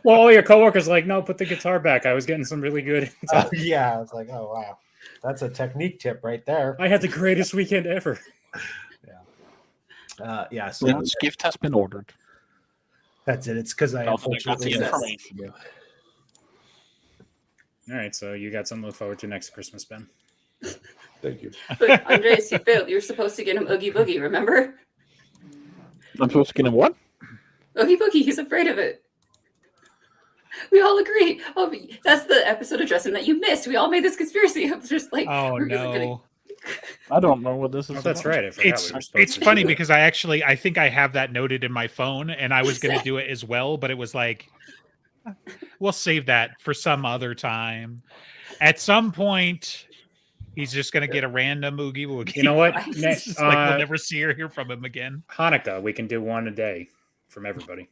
Well, all your coworkers are like, no, put the guitar back. I was getting some really good. Yeah, I was like, oh wow, that's a technique tip right there. I had the greatest weekend ever. Yeah, so Yeah, this gift has been ordered. that's it. It's because I Don't think I got the unfortunately information. All right, so you got something to look forward to next Christmas, Ben. Thank you. But Andres, you failed. You were supposed to get him Oogie Boogie, remember? I'm supposed to get him what? Oogie Boogie, he's afraid of it. We all agree. Oh, that's the episode of Justin that you missed. We all made this conspiracy. I was just like, Oh we're gonna- no. I don't know what this is. Oh, that's about. right. I forgot It's we were supposed it's to do funny that. because I think I have that noted in my phone and I was going to do it as well, but it was like we'll save that for some other time. At some point he's just going to get a random Oogie Woogie. You know what? It's It's Next, just like we'll never see or hear from him again. Hanukkah, we can do one a day from everybody.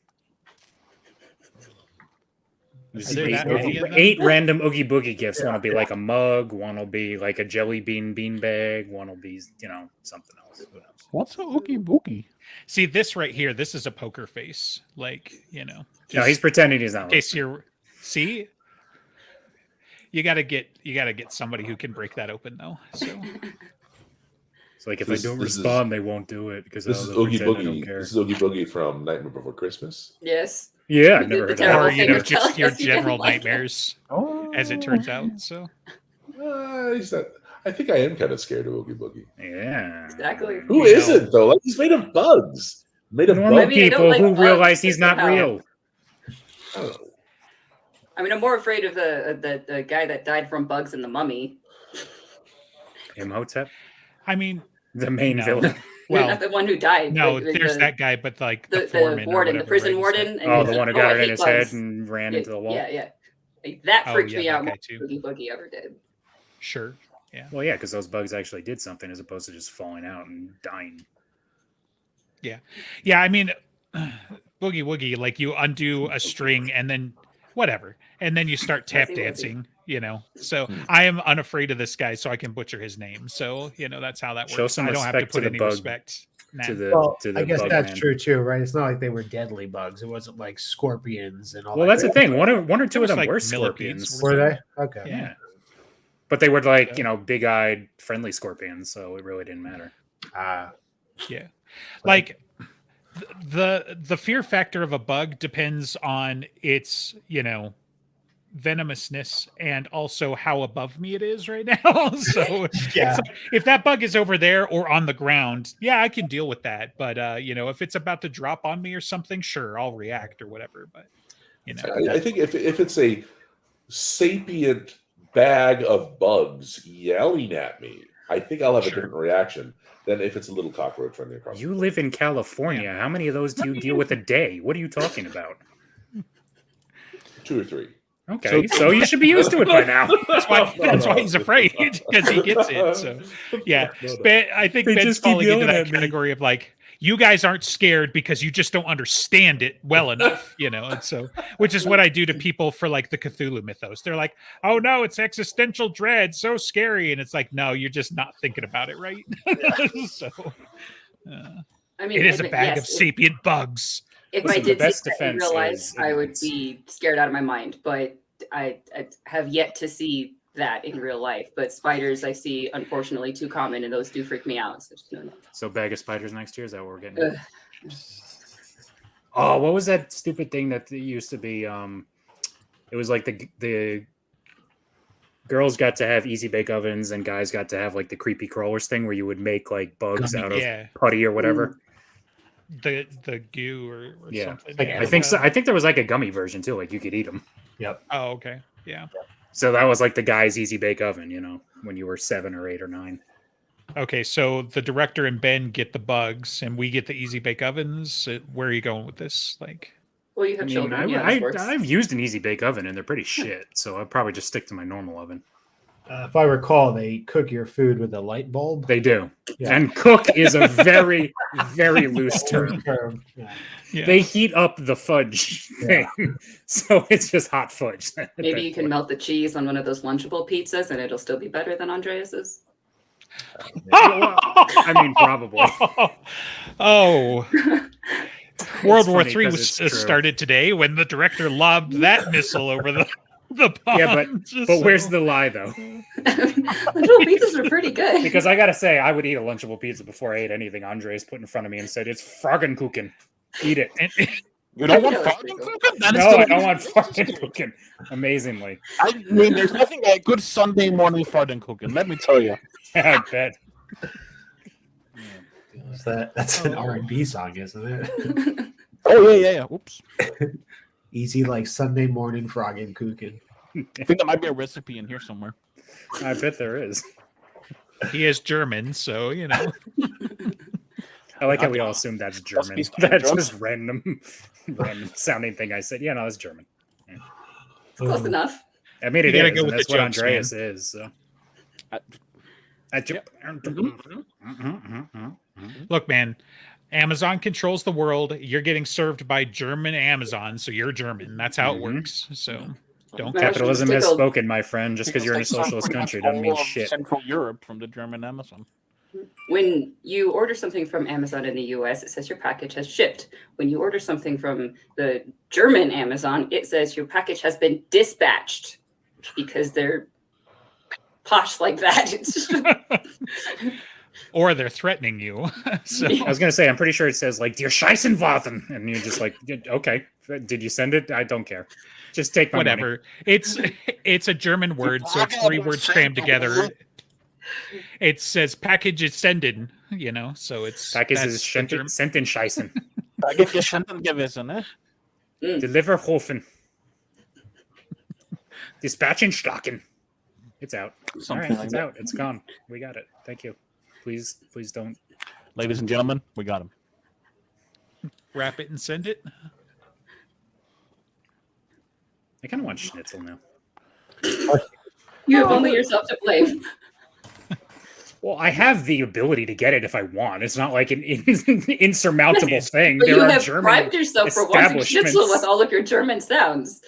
Is there that many of them? 8 random Oogie Boogie gifts. One will be like a mug. One will be like a jelly bean bag. One will be, something else. Who knows? What's a oogie boogie? See this right here. This is a poker face. Like, No, just he's pretending he's not. in case listening. you're see you got to get somebody who can break that open though. So It's like if This- I don't this is- respond, they won't do it because This is they'll Oogie pretend I don't Boogie. care. This is Oogie Boogie from Nightmare Before Christmas. Yes. Yeah, I've The- never the heard terrible of or that. thing was just telling your us you didn't general like it. nightmares Oh, as it turns out. So he's not. I think I am kind of scared of Oogie Boogie. Yeah, Exactly. Who You know. isn't though? Like he's made of bugs. Made of Normal I mean, I don't people like who bugs, realize he's but not somehow- real. I don't know. I mean, I'm more afraid of the guy that died from bugs in The Mummy. Imhotep, I mean, the main No. villain. well, Not the one who died. no, but there's the, that guy, but like the, the foreman, or warden, the whatever, prison right? warden. And Oh, he's the like, one who "Oh, I got it in hate his bugs." head and ran into the wall. Yeah. Like, that Oh, freaked yeah, me that out guy more too. than Oogie Boogie ever did. Sure. Well, yeah, because those bugs actually did something as opposed to just falling out and dying. Yeah, I mean, boogie woogie, like you undo a string and then whatever, and then you start tap Wuzzy wuzzy. dancing. So Hmm. I am unafraid of this guy, so I can butcher his name. So that's how that Show works. some I don't have to respect to put the any bug. respect. Nah. To the Well, to the I guess bug that's man. true too, right? It's not like they were deadly bugs. It wasn't like scorpions and all. Well, that that's the crap. thing. One or two It of was them like were millipedes. scorpions. Were they? Okay. Yeah. But they were like, big-eyed, friendly scorpions, so it really didn't matter. Like the fear factor of a bug depends on its venomousness and also how above me it is right now. So Yeah. it's like, if that bug is over there or on the ground, yeah, I can deal with that. But if it's about to drop on me or something, sure, I'll react or whatever. But I think if it's a sapient bag of bugs yelling at me, I think I'll have a different reaction than if it's a little cockroach running across. You live in California. How many of those do you deal with a day? What are you talking about? 2 or 3. Okay, so you should be used to it by now. that's why he's afraid, because he gets it. So yeah, I think They Ben's just keep falling into yelling that at me. category of like, you guys aren't scared because you just don't understand it well enough, and so, which is what I do to people for like the Cthulhu mythos. They're like, oh no, it's existential dread, so scary, and it's like, no, you're just not thinking about it right. So I mean, it is a admit- bag yes, of sapient bugs. If Listen, I the did best see that in defense real life, is I would ignorance. be scared out of my mind. But I have yet to see that in real life. But spiders, I see, unfortunately, too common, and those do freak me out. So just know that. So bag of spiders next year, is that what we're getting? Ugh. Oh, what was that stupid thing that used to be? It was like the girls got to have easy bake ovens and guys got to have like the creepy crawlers thing where you would make like bugs out of Yeah, putty or whatever. the goo or Yeah. something. Like, I think so. I think there was like a gummy version too, like you could eat them. Oh, okay. Yeah. So that was like the guy's easy bake oven, when you were 7 or 8 or 9. Okay, so the director and Ben get the bugs, and we get the easy bake ovens. Where are you going with this? Like, Well, you have children. Yeah, this works. I've used an easy bake oven and they're pretty shit. So I'd probably just stick to my normal oven. If I recall, they cook your food with a light bulb. They do. Yeah. And cook is a very, very loose term. Yeah. yeah. They heat up the fudge thing. So it's just hot fudge. at Maybe that you can point. melt the cheese on one of those Lunchable pizzas, and it'll still be better than Andreas's. I mean, probably. Oh, World War funny III 'cause was it's true. started today when the director lobbed that missile over the pond. Yeah, but where's the lie, though? Lunchable pizzas are pretty good. Because I gotta say, I would eat a Lunchable pizza before I ate anything Andres put in front of me and said, it's Froggenkuchen. Eat it. You don't want Yeah, farting that's cooking? That is No, I delicious. don't want Froggenkuchen. Amazingly. I mean, there's nothing like good Sunday morning farting cooking. Let me tell you. I bet. That's an R&B song, isn't it? Oh yeah. Oops. Easy like Sunday morning frog and cooking. I think there might be a recipe in here somewhere. I bet there is. he is German, so I like how we all assume that's German. be That's German. just random sounding thing I said. Yeah, no, it's German. Close enough. I mean, You it gotta is, go and with that's the what jokes, Andreas is. So. Yep. Look, man. Amazon controls the world. You're getting served by German Amazon, so you're German. That's how it Mhm. works. So don't Well, Capitalism Stick has a- spoken, my friend. Just because you're in a socialist country doesn't mean All of shit. Central Europe from the German Amazon. When you order something from Amazon in the US, it says your package has shipped. When you order something from the German Amazon, it says your package has been dispatched because they're posh like that. It's just, or they're threatening you. So I was gonna say, I'm pretty sure it says like "Dear Scheissenwarten," and you're just like, okay, did you send it? I don't care. Just take my money. whatever. It's a German word, so it's 3 words crammed together. It says package is sending, so it's Package that's is the German- sent in Scheißen. Geschenken gewesen, eh? Deliverhofen. Dispatching Schlacken. It's out. All Something right, like it's that. out. It's gone. We got it. Thank you. Please don't. Ladies and gentlemen, we got him. wrap it and send it. I kind of want schnitzel now. you have only yourself to blame. Well, I have the ability to get it if I want. It's not like an insurmountable thing. But There you are have German bribed yourself for wanting schnitzel establishments. with all of your German sounds.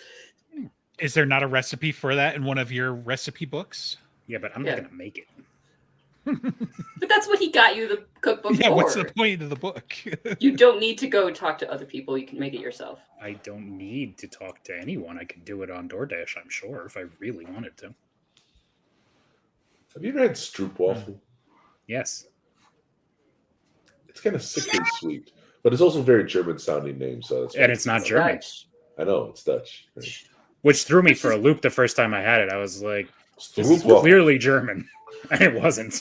Is there not a recipe for that in one of your recipe books? Yeah, but I'm Yeah. not going to make it. But that's what he got you the cookbook Yeah, for. what's the point of the book? You don't need to go talk to other people. You can make it yourself. I don't need to talk to anyone. I could do it on DoorDash, I'm sure, if I really wanted to. Have you ever had Stroopwafel? Yes. It's kind of sickly sweet, but it's also a very German sounding name. So that's And it's not German, Dutch. I know it's Dutch. Right? which threw me for a loop the first time I had it. I was like, this is Stroopwafel. clearly German. And it wasn't.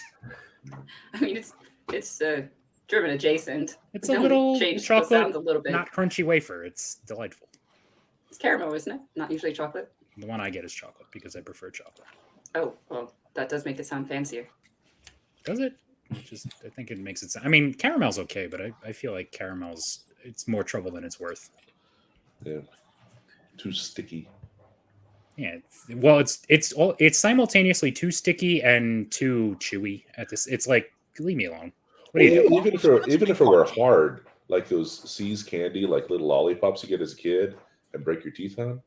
I mean, it's German adjacent. It's We a only little changed the chocolate, sounds a little bit. not crunchy wafer. It's delightful. It's caramel, isn't it? Not usually chocolate. The one I get is chocolate because I prefer chocolate. Oh, well, that does make it sound fancier. Does it? I think it makes it sound. I mean, caramel's okay, but I feel like it's more trouble than it's worth. Yeah, too sticky. Yeah. It's simultaneously too sticky and too chewy at this. It's like, leave me alone. What do you do? Even if it were hard, like those C's candy, like little lollipops you get as a kid and break your teeth on,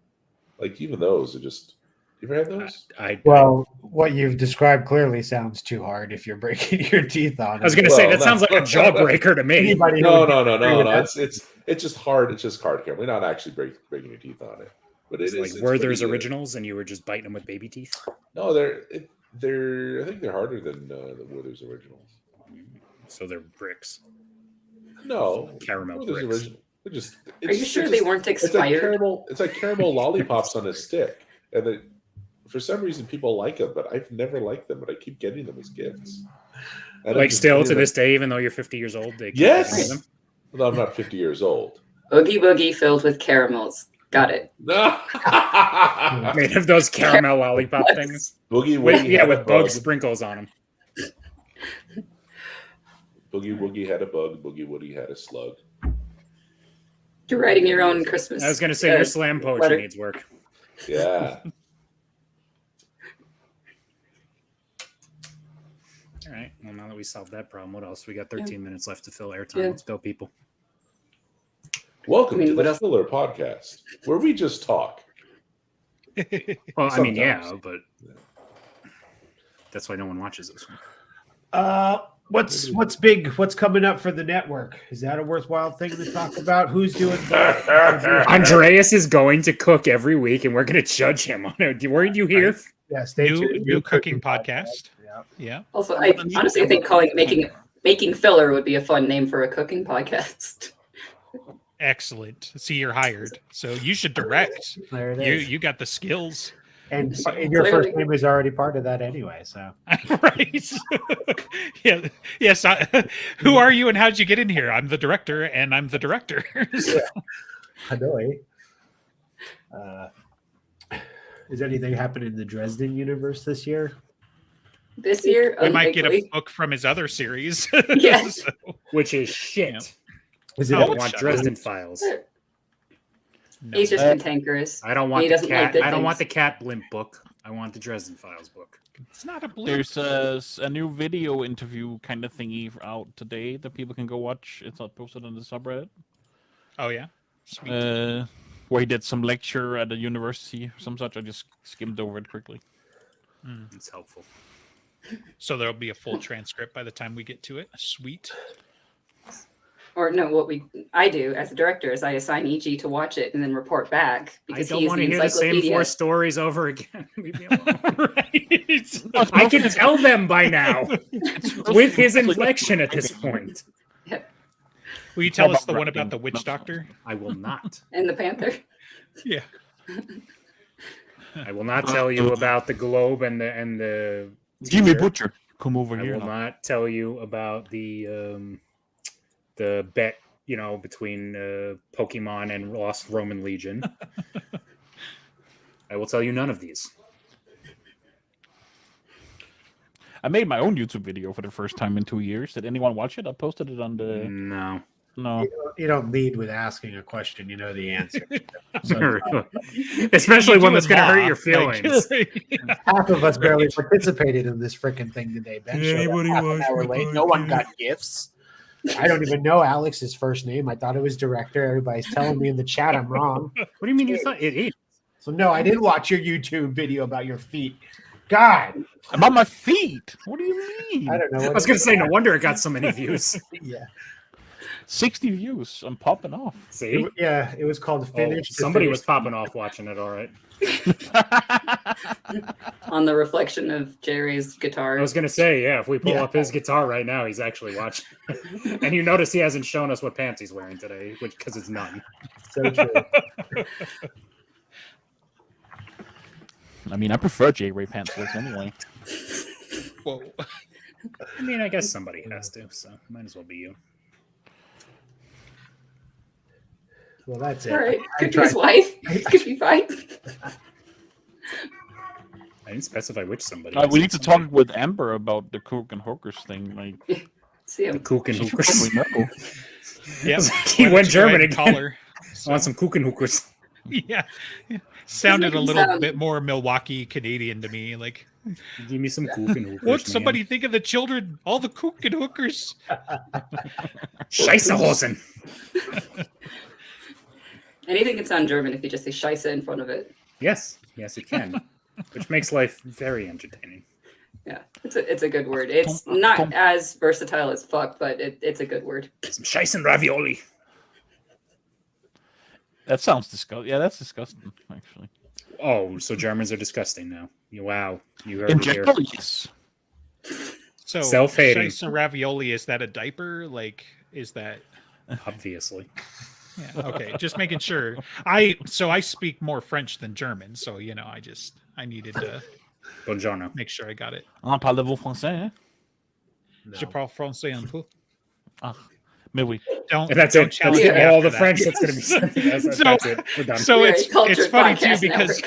like even those are just. You ever had those? Well, what you've described clearly sounds too hard if you're breaking your teeth on it. I was going to say that sounds like a jawbreaker to me. Anybody who No. would agree with that. It's just hard. It's just hard caramel. We're not actually breaking your teeth on it, but It's it like is. Werther's originals, and you were just biting them with baby teeth. No, they're. I think they're harder than the Werther's originals. So they're bricks. No, Caramel Werther's bricks. original. They're just. Are you sure they weren't expired? It's like caramel lollipops on a stick, and for some reason people like them, but I've never liked them, but I keep getting them as gifts. And Like still to this day, even though you're 50 years old, they keep giving you Yes. them. Well, I'm not 50 years old. Oogie Boogie filled with caramels. Got it. Boogie Made of those caramel lollipop things. Woogie With had a bug bug. sprinkles on them. Boogie Woogie had a bug. Boogie Woody had a slug. You're writing your own Christmas. I was going to say your slam poetry letter. needs work. Yeah. All right. Well, now that we solved that problem, what else? We got 13 minutes left to fill airtime. Yeah. Let's go, people. Welcome I mean, to what the else? Filler Podcast, where we just talk. Well, I mean, yeah, Sometimes. but that's why no one watches this one. What's big? What's coming up for the network? Is that a worthwhile thing to talk about? Who's doing? Andreas is going to cook every week, and we're going to judge him on it. Weren't you here? Yeah, stay tuned. New cooking podcast. Yeah. Yeah. Also, I honestly think making filler would be a fun name for a cooking podcast. Excellent. See, you're hired. So you should direct. There it You is. you got the skills. And your first Clearly. name is already part of that anyway. So Right. Yeah. Yes. Who are you and how'd you get in here? I'm the director and I'm the director. Hanoi. Is anything happening in the Dresden universe this year? This year, We might get a unlikely. book from his other series. Yes. So, Which is shit. Yeah. Is it? I Oh, don't want shut Dresden Files. no. He's just cantankerous. I don't want He the doesn't like cat. good I don't want the things. cat blimp book. I want the Dresden Files book. It's not a blue. There's a new video interview kind of thingy out today that people can go watch. It's not posted on the subreddit. Oh yeah. Sweet. Where he did some lecture at a university, some such. I just skimmed over it quickly. It's helpful. So there'll be a full transcript by the time we get to it. Sweet. Or no, I do as a director is I assign EG to watch it and then report back I because don't he is want the to hear the same encyclopedia. 4 stories over again. Leave me alone. Right. I can tell them by now with his inflection at this point. Will you tell How us about the one writing? about the witch doctor? I will not. And the Panther. Yeah. I will not tell you about the globe and the. Jimmy teacher. Butcher, come over I here. will not tell you about the bet, between Pokemon and Lost Roman Legion. I will tell you none of these. I made my own YouTube video for the first time in 2 years. Did anyone watch it? I posted it on the. No. No. You don't lead with asking a question. You know the answer. So, Especially You one do that's in going to hurt law, your feelings. half of us barely participated in this freaking thing today. Ben Did showed up anybody half an watch hour my late. No one podcast? got gifts. I don't even know Alex's first name. I thought it was director. Everybody's telling me in the chat I'm wrong. What do you mean you thought it is? So no, I didn't watch your YouTube video about your feet. God, About my feet. What do you mean? I don't know. I was going to say, no wonder it got so many views. Yeah, 60 views. I'm popping off. See? yeah. It was called Oh, Finish. somebody was popping off watching it, all right. On the reflection of Jerry's guitar. I was going to say, yeah, if we pull Yeah. up his guitar right now, he's actually watching. And you notice he hasn't shown us what pants he's wearing today, which because it's none. so true. I mean, I prefer J-Ray pantsless anyway. Whoa. I mean, I guess somebody has to, so might as well be you. Well, that's it. All right. I Could be tried- his wife. Could be fine. I didn't specify which somebody. We need to talk with Amber about the Cook and Hookers thing. Like, See The him. Kuchen she should hookers. probably know. Yeah. He went German again. Collar. I want some Kuchen hookers. Yeah. Sounded a making little sound. bit more Milwaukee Canadian to me. Like, Give me some Kuchen hookers. what? Somebody think of the children, all the kook and hookers. Scheissehosen. Anything can sound German if you just say Scheiße in front of it. Yes, yes, it can. Which makes life very entertaining. Yeah, it's a good word. It's not as versatile as fuck, but it's a good word. Some Scheissen ravioli. That sounds disgusting. Yeah, that's disgusting, actually. Oh, so Germans are disgusting now. Wow. You heard In it here. general, yes. So, Self-hating. Scheisse ravioli, is that a diaper? Like, is that. Obviously. Yeah, okay, just making sure. I speak more French than German, so I needed to Buongiorno. make sure I got it. Parlez-vous français, hein? No. Je parle français un peu. Ah, mais oui. Don't. And that's don't it. That's challenge me all after the that. French that's going to be said. That's So- that's it. We're done. So We're a it's cultured funny too podcast because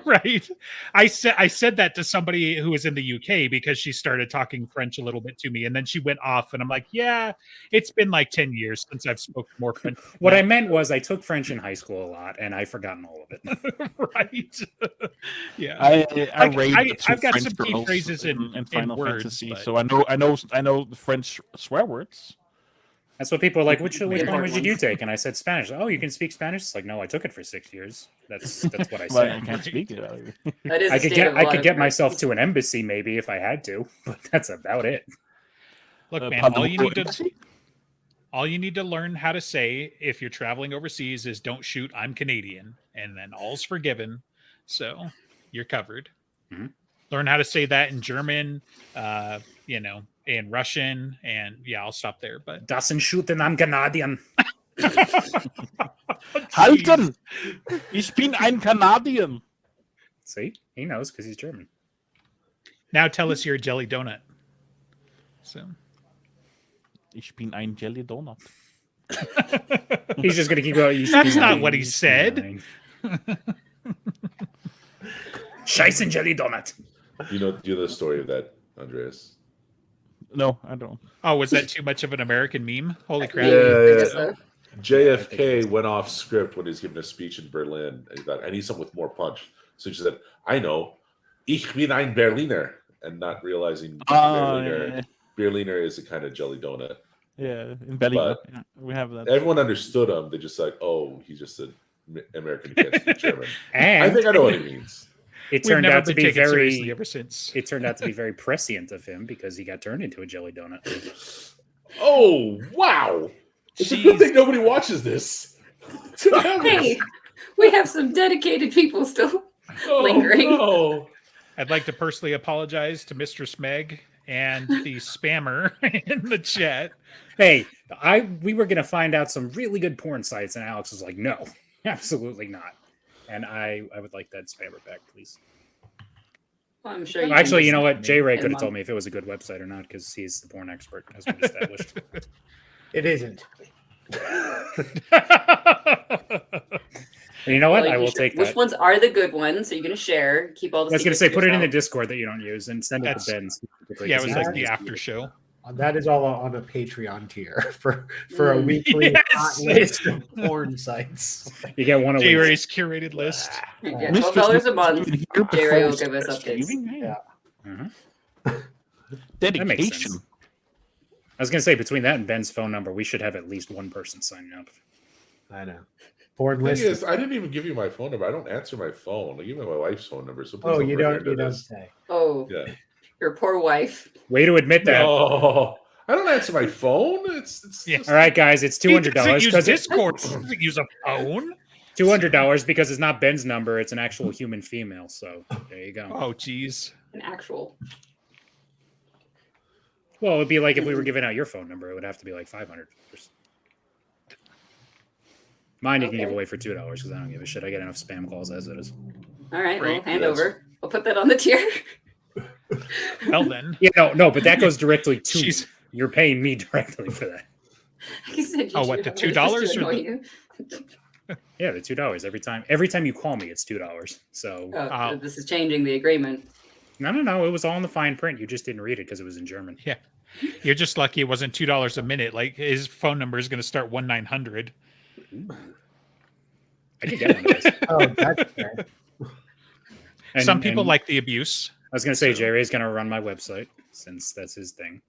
right. I said that to somebody who was in the UK because she started talking French a little bit to me, and then she went off, and I'm like, yeah, it's been like 10 years since I've spoken more French. What I meant was I took French in high school a lot, and I've forgotten all of it. right? Yeah. I Like, raid the two I've got French some key girls phrases in Final words, Fantasy, but- so I know the French swear words. That's what people are like. Which Important language did you ones. take? And I said Spanish. Oh, you can speak Spanish? It's like, no, I took it for 6 years. That's what I But said. I can't speak it. Either. That is I a could state get of I law could get in myself France. to an embassy maybe if I had to, but that's about it. Look, man, Parlez-vous all you need to learn how to say if you're traveling overseas is "Don't shoot, I'm Canadian," and then all's forgiven. So you're covered. Mhm. Learn how to say that in German, in Russian, and yeah, I'll stop there. But Doesn't shoot and I'm Canadian. Halten! Ich bin ein Kanadier. See, he knows because he's German. now tell us you're a jelly donut. So Ich bin ein Jelly Donut. He's just gonna keep going. "You That's speak not nine, what he you speak said." nine." Scheißen Jelly Donut. You know the story of that, Andreas? No, I don't. Oh, was that too much of an American meme? Holy crap! Yeah. I guess so. JFK went off script when he was giving a speech in Berlin, and he thought, I need something with more punch. So he said, I know, ich bin ein Berliner, and not realizing Berliner, Berliner is a kind of jelly donut. Yeah, in Berlin. But- Yeah, we have that. Everyone understood him. They just like, oh, he's just an American who can't speak German. I And think I know what he means. it We've turned never out to been be taken seriously very. ever since. It turned out to be very prescient of him because he got turned into a jelly donut. Oh, wow. It's a Jeez. good thing nobody watches this. Hey, we have some dedicated people still. Oh, lingering. no. I'd like to personally apologize to Mistress Meg and the spammer in the chat. Hey, we were gonna find out some really good porn sites, and Alex was like, "No, absolutely not." And I would like that spammer back, please. Well, I'm sure. Actually, you know what? J Ray in a could have told month. me if it was a good website or not because he's the porn expert, as we established. It isn't. And you know what? Well, I you will should- take Which that. ones are the good ones? So you're going to share. Keep all the. I was gonna secrets say, to put it in the yourself. Discord that you don't use and send it That's- to Ben. Yeah, it was because like he the doesn't after use show. That is all on a Patreon tier for a Mm. weekly Yes. hot list of porn sites. You get one a week. J-Ray's curated list. Yeah, Mistress $12 a Nichols month. even here J-Ray before will give us starts updates. shaving? Hey, Yeah. Mhm. Dedication. That makes sense. I was gonna say between that and Ben's phone number, we should have at least one person signing up. I know. Porn The thing list. is, I didn't even give you my phone number. I don't answer my phone. I give you my wife's phone number. So please Oh, you bring her don't. into You don't this. say. Oh, Yeah. your poor wife. Way to admit that. No, I don't answer my phone. It's Yeah. just- All right, guys, it's He $200 doesn't use because Discord. He doesn't use a phone. $200 because it's not Ben's number; it's an actual human female. So there you go. Oh, geez. An actual. Well, it'd be like if we were giving out your phone number; it would have to be like $500. Mine you can give Okay. away for $2 because I don't give a shit. I get enough spam calls as it is. All right, well, Right, hand yes. over. We'll put that on the tier. Well, then. Yeah, no, but that goes directly to you. She's- You're paying me directly for that. He said you Oh, what, should the have it just $2 to or annoy the- you. Yeah, the $2 every time. Every time you call me, it's $2. So Oh, Oh. this is changing the agreement. no, it was all in the fine print. You just didn't read it because it was in German. You're just lucky it wasn't $2 a minute. Like his phone number is going to start 1-900. I could get one of those. Oh, that's fair. And- Some people and like the abuse. I was gonna say Jerry's gonna run my website since that's his thing.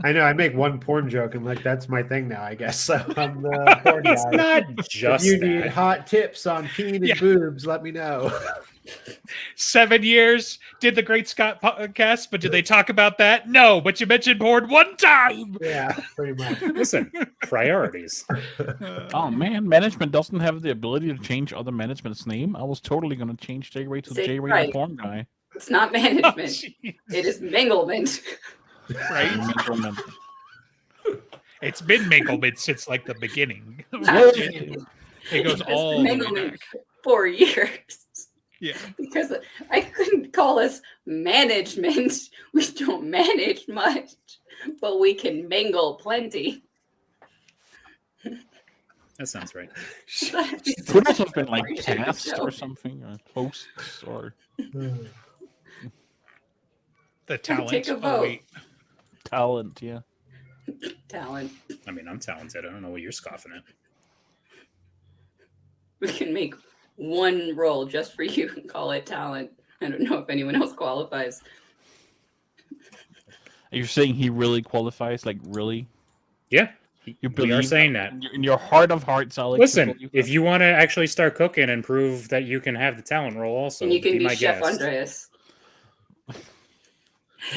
I know. I make one porn joke and like that's my thing now. I guess so. I'm the porn It's guy. not If just you need that. hot tips on peen and Yeah. boobs, let me know. 7 years, did the Great Scott podcast, but did they talk about that? No, but you mentioned porn one time. Yeah, pretty much. Listen, priorities. Oh man, management doesn't have the ability to change other management's name. I was totally gonna change J Ray to Say J Ray right. the porn guy. It's not Oh, management. jeez. It is manglement. Right? Management. It's been Minglemint since like the beginning. Yay. It goes It's all the way manglement back. for years. Yeah. Because I couldn't call us management. We don't manage much, but we can mangle plenty. That sounds right. Could also have been like Appreciate the cast show. or something, or hosts, or The talent. Take a Oh, vote. wait. talent. Yeah. Talent. I mean, I'm talented. I don't know what you're scoffing at. We can make one role just for you and call it talent. I don't know if anyone else qualifies. You're saying he really qualifies? Like really? Yeah, You we are believe saying that. in your heart of hearts, Alex? Listen, if you want to actually start cooking and prove that you can have the talent role, also And you can be my Chef guest. Andreas.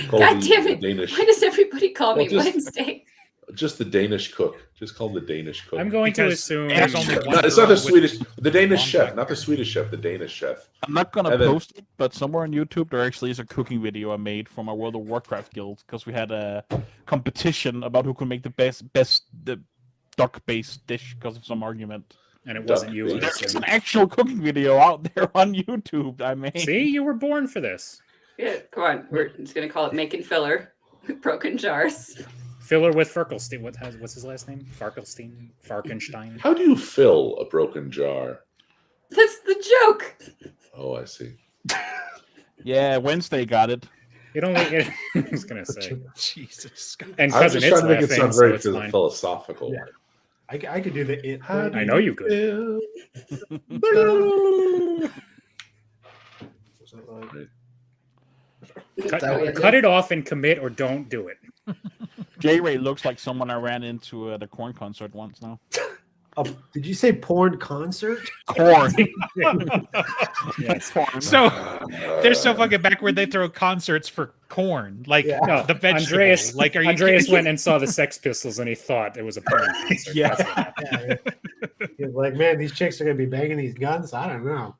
Call God the- damn the it. Danish, Why does everybody call Well, me just- Wednesday? just the Danish cook. Just call him the Danish cook. I'm going to Because assume there's only Actually, one No, it's not girl the with Swedish, the Danish long chef, black not the hair. Swedish chef, the Danish chef. I'm not gonna And then- post it, but somewhere on YouTube there actually is a cooking video I made for my World of Warcraft guild because we had a competition about who could make the best the duck-based dish because of some argument. and it wasn't you. I Duck There's assume. an actual cooking video out there on YouTube I made. See, you were born for this. Yeah, come on. We're just gonna call it making filler with broken jars. Filler with Farkelstein. What's his last name? Farkenstein. How do you fill a broken jar? That's the joke. Oh, I see. Yeah, Wednesday got it. It only. I was gonna say. Jesus. And I was cousin, just it's trying to make it laughing, sound so very it's fine. philosophical. Yeah. I could do the it. How thing. I know you could. Cut, Oh, yeah. cut it off and commit, or don't do it. J Ray looks like someone I ran into at a corn concert once now. Oh, did you say porn concert? Corn. Yes. Corn. So they're so fucking backward. They throw concerts for corn, like Yeah. No, the vegetable. Andreas. Like, are you Andreas kidding? went and saw the Sex Pistols, and he thought it was a porn concert. Yeah. That's what happened. Yeah. He was like, man, these chicks are gonna be banging these guns. I don't know.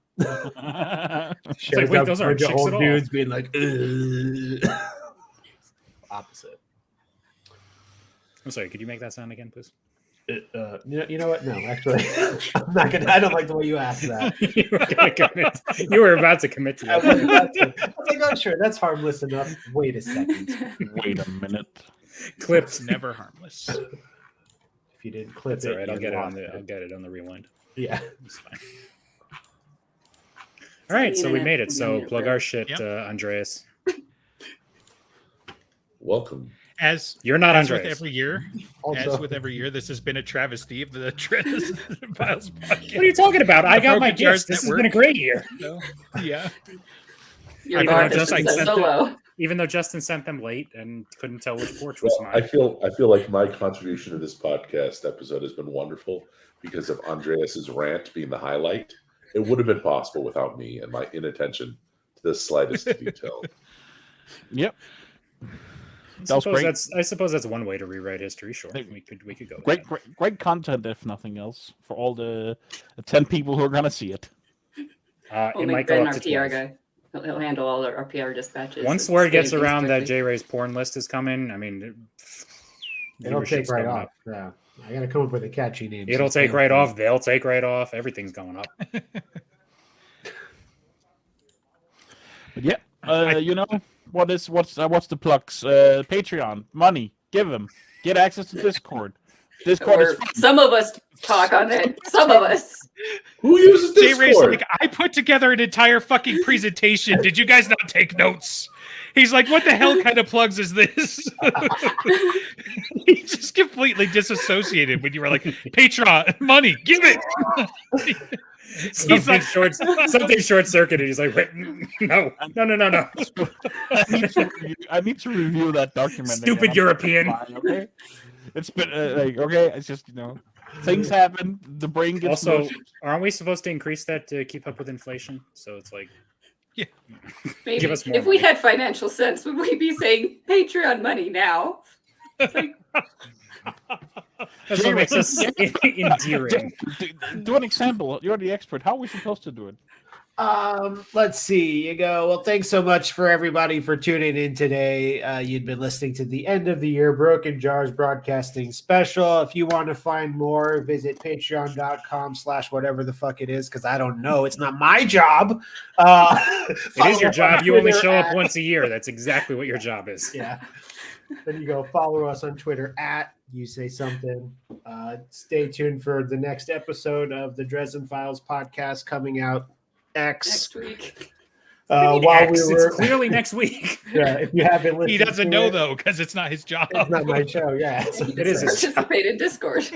Shows wait, up those a aren't bunch of chicks old at all. dudes being like, "Ugh." Opposite. I'm sorry. Could you make that sound again, please? You know what? No, actually, I'm not gonna. I don't like the way you asked that. you, were gonna commit. You were about to commit to I that. was about to- I was like, oh, sure, that's harmless enough. Wait a second. Wait a minute. Clips. It's never harmless. If you didn't clip It's it, all right. I'll you get it on lost the. I'll get it on the rewind. Yeah. It's fine. All right, so we Internet made it. So convenient, plug bro. our shit, Yep. Andreas. welcome. As You're not as with Andreas. every year, as Also, with every year, this has been a travesty of the Dresden Files podcast. What are you talking about? I The got my Broken Jars gifts. This has Network. been a great year. So, yeah. Your I bar know, has just been like set sent so it. low. Even though Justin sent them late and couldn't tell which porch was Well, I mine. feel like my contribution to this podcast episode has been wonderful because of Andreas's rant being the highlight. It would have been possible without me and my inattention to the slightest detail. Yep. I That was suppose great. I suppose that's one way to rewrite history. Sure, Hey, we could go. with Great, that. great content, if nothing else, for all the 10 people who are gonna see it. It We'll might make go Ben up our to PR 12. guy. He'll handle all our PR dispatches. Once and word gets getting things around that quickly. J Ray's porn list is coming, I mean, it'll viewership's take right going off. up. Yeah, I gotta come up with a catchy name. It'll take right off. They'll take right off. Everything's going up. But yeah, you know what's the plugs? Patreon, money, give them, get access to Discord. Discord Or is fun. some of us talk on it. Some of us. Who uses J Ray's Discord? like, I put together an entire fucking presentation. Did you guys not take notes? He's like, what the hell kind of plugs is this? He just completely disassociated when you were like, Patreon, money, give it. Something short circuited. He's like, wait, no. I need to review that document. Stupid again. European. Fine, okay, it's been like okay. It's just things happen. The brain gets Also, mushed. aren't we supposed to increase that to keep up with inflation? So it's like, Maybe Give us more if we money. had financial sense, would we be saying Patreon money now? that's what makes us endearing. Do an example. You're the expert. How are we supposed to do it? Let's see. You go. Well, thanks so much for everybody for tuning in today. You'd been listening to the end of the year Broken Jars Broadcasting Special. If you want to find more, visit patreon.com/whatever the fuck it is, because I don't know. It's not my job. It is your job. You only show up at- once a year. That's exactly what your job is. Yeah. Then you go follow us on Twitter at You Say Something. Stay tuned for the next episode of the Dresden Files podcast coming out X. Next week. While X, we it's were, clearly next week. yeah, if you haven't listened, He doesn't to know it, though, because it's not his job. It's not my show. Yeah, so It is his job. Participate in Discord.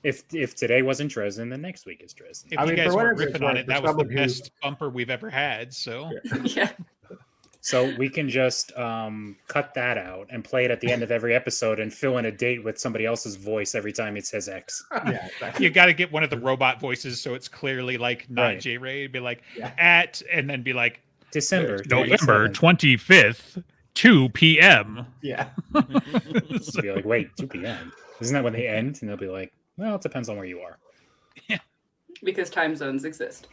If today wasn't Dresden, then next week is Dresden. If I you mean, guys for were whatever it's riffing on worth, it, that for was the someone who- best bumper we've ever had. So Yeah. So we can just cut that out and play it at the end of every episode and fill in a date with somebody else's voice every time it says X. yeah, exactly. you got to get one of the robot voices so it's clearly like not Right. J Ray. Be like Yeah. at, and then be like December November 27th. 25th, 2 p.m. yeah. Be like, wait, 2 p.m. Isn't that when they end? And they'll be like, well, it depends on where you are. Because time zones exist.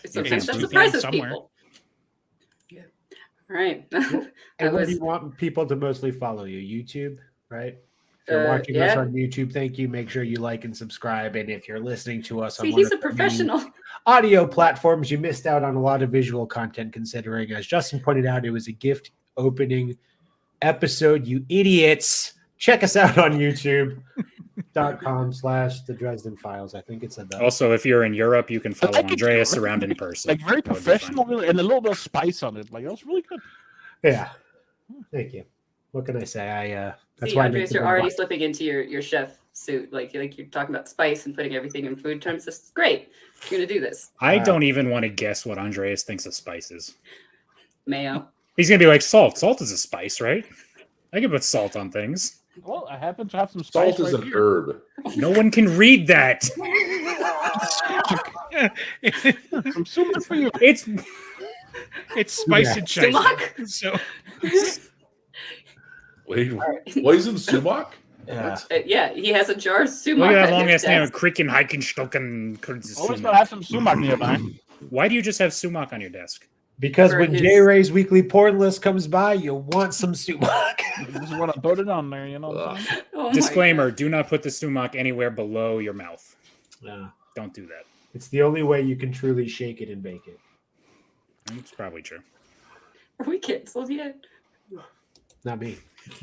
It Sometimes is that 2 p.m. surprises somewhere. people. Yeah. All right. And That where do was you want people to mostly follow you? YouTube, right? If you're watching us yeah. on YouTube, thank you. Make sure you like and subscribe. And if you're listening to us on See, one he's of a the many professional. audio platforms, you missed out on a lot of visual content considering, as Justin pointed out, it was a gift opening episode. You idiots. Check us out on youtube.com/the Dresden Files. I think it's a Also, if you're in Europe, you can follow like it, Andreas Europe. around in person. Like very That would be professional, fun. really, and a little bit of spice on it. Like that was really good. yeah. Thank you. What can I say? That's See, why I Andreas, make you're the already video. slipping into your chef suit. Like you're talking about spice and putting everything in food terms. This is great. You're gonna do this. I don't even want to guess what Andreas thinks of spices. Mayo. He's going to be like, salt. Salt is a spice, right? I can put salt on things. Well, I happen to have some spice. Salt is right an here. herb. No one can read that. Some sumac for you. It's It's spice Yeah. and chives. Sumac? So Wait, poison sumac? Yeah. Yeah, he has a jar of sumac. look at that at long his ass name, desk. Kricken Heikenstocken. Always gotta have some sumac nearby. Why do you just have sumac on your desk? Because For when his- J Ray's weekly porn list comes by, you want some sumac. Just want to put it on there, you know. What I'm saying? Oh my Disclaimer: God. do not put the sumac anywhere below your mouth. Yeah. Don't do that. It's the only way you can truly shake it and bake it. It's probably true. Are we canceled yet? Not me.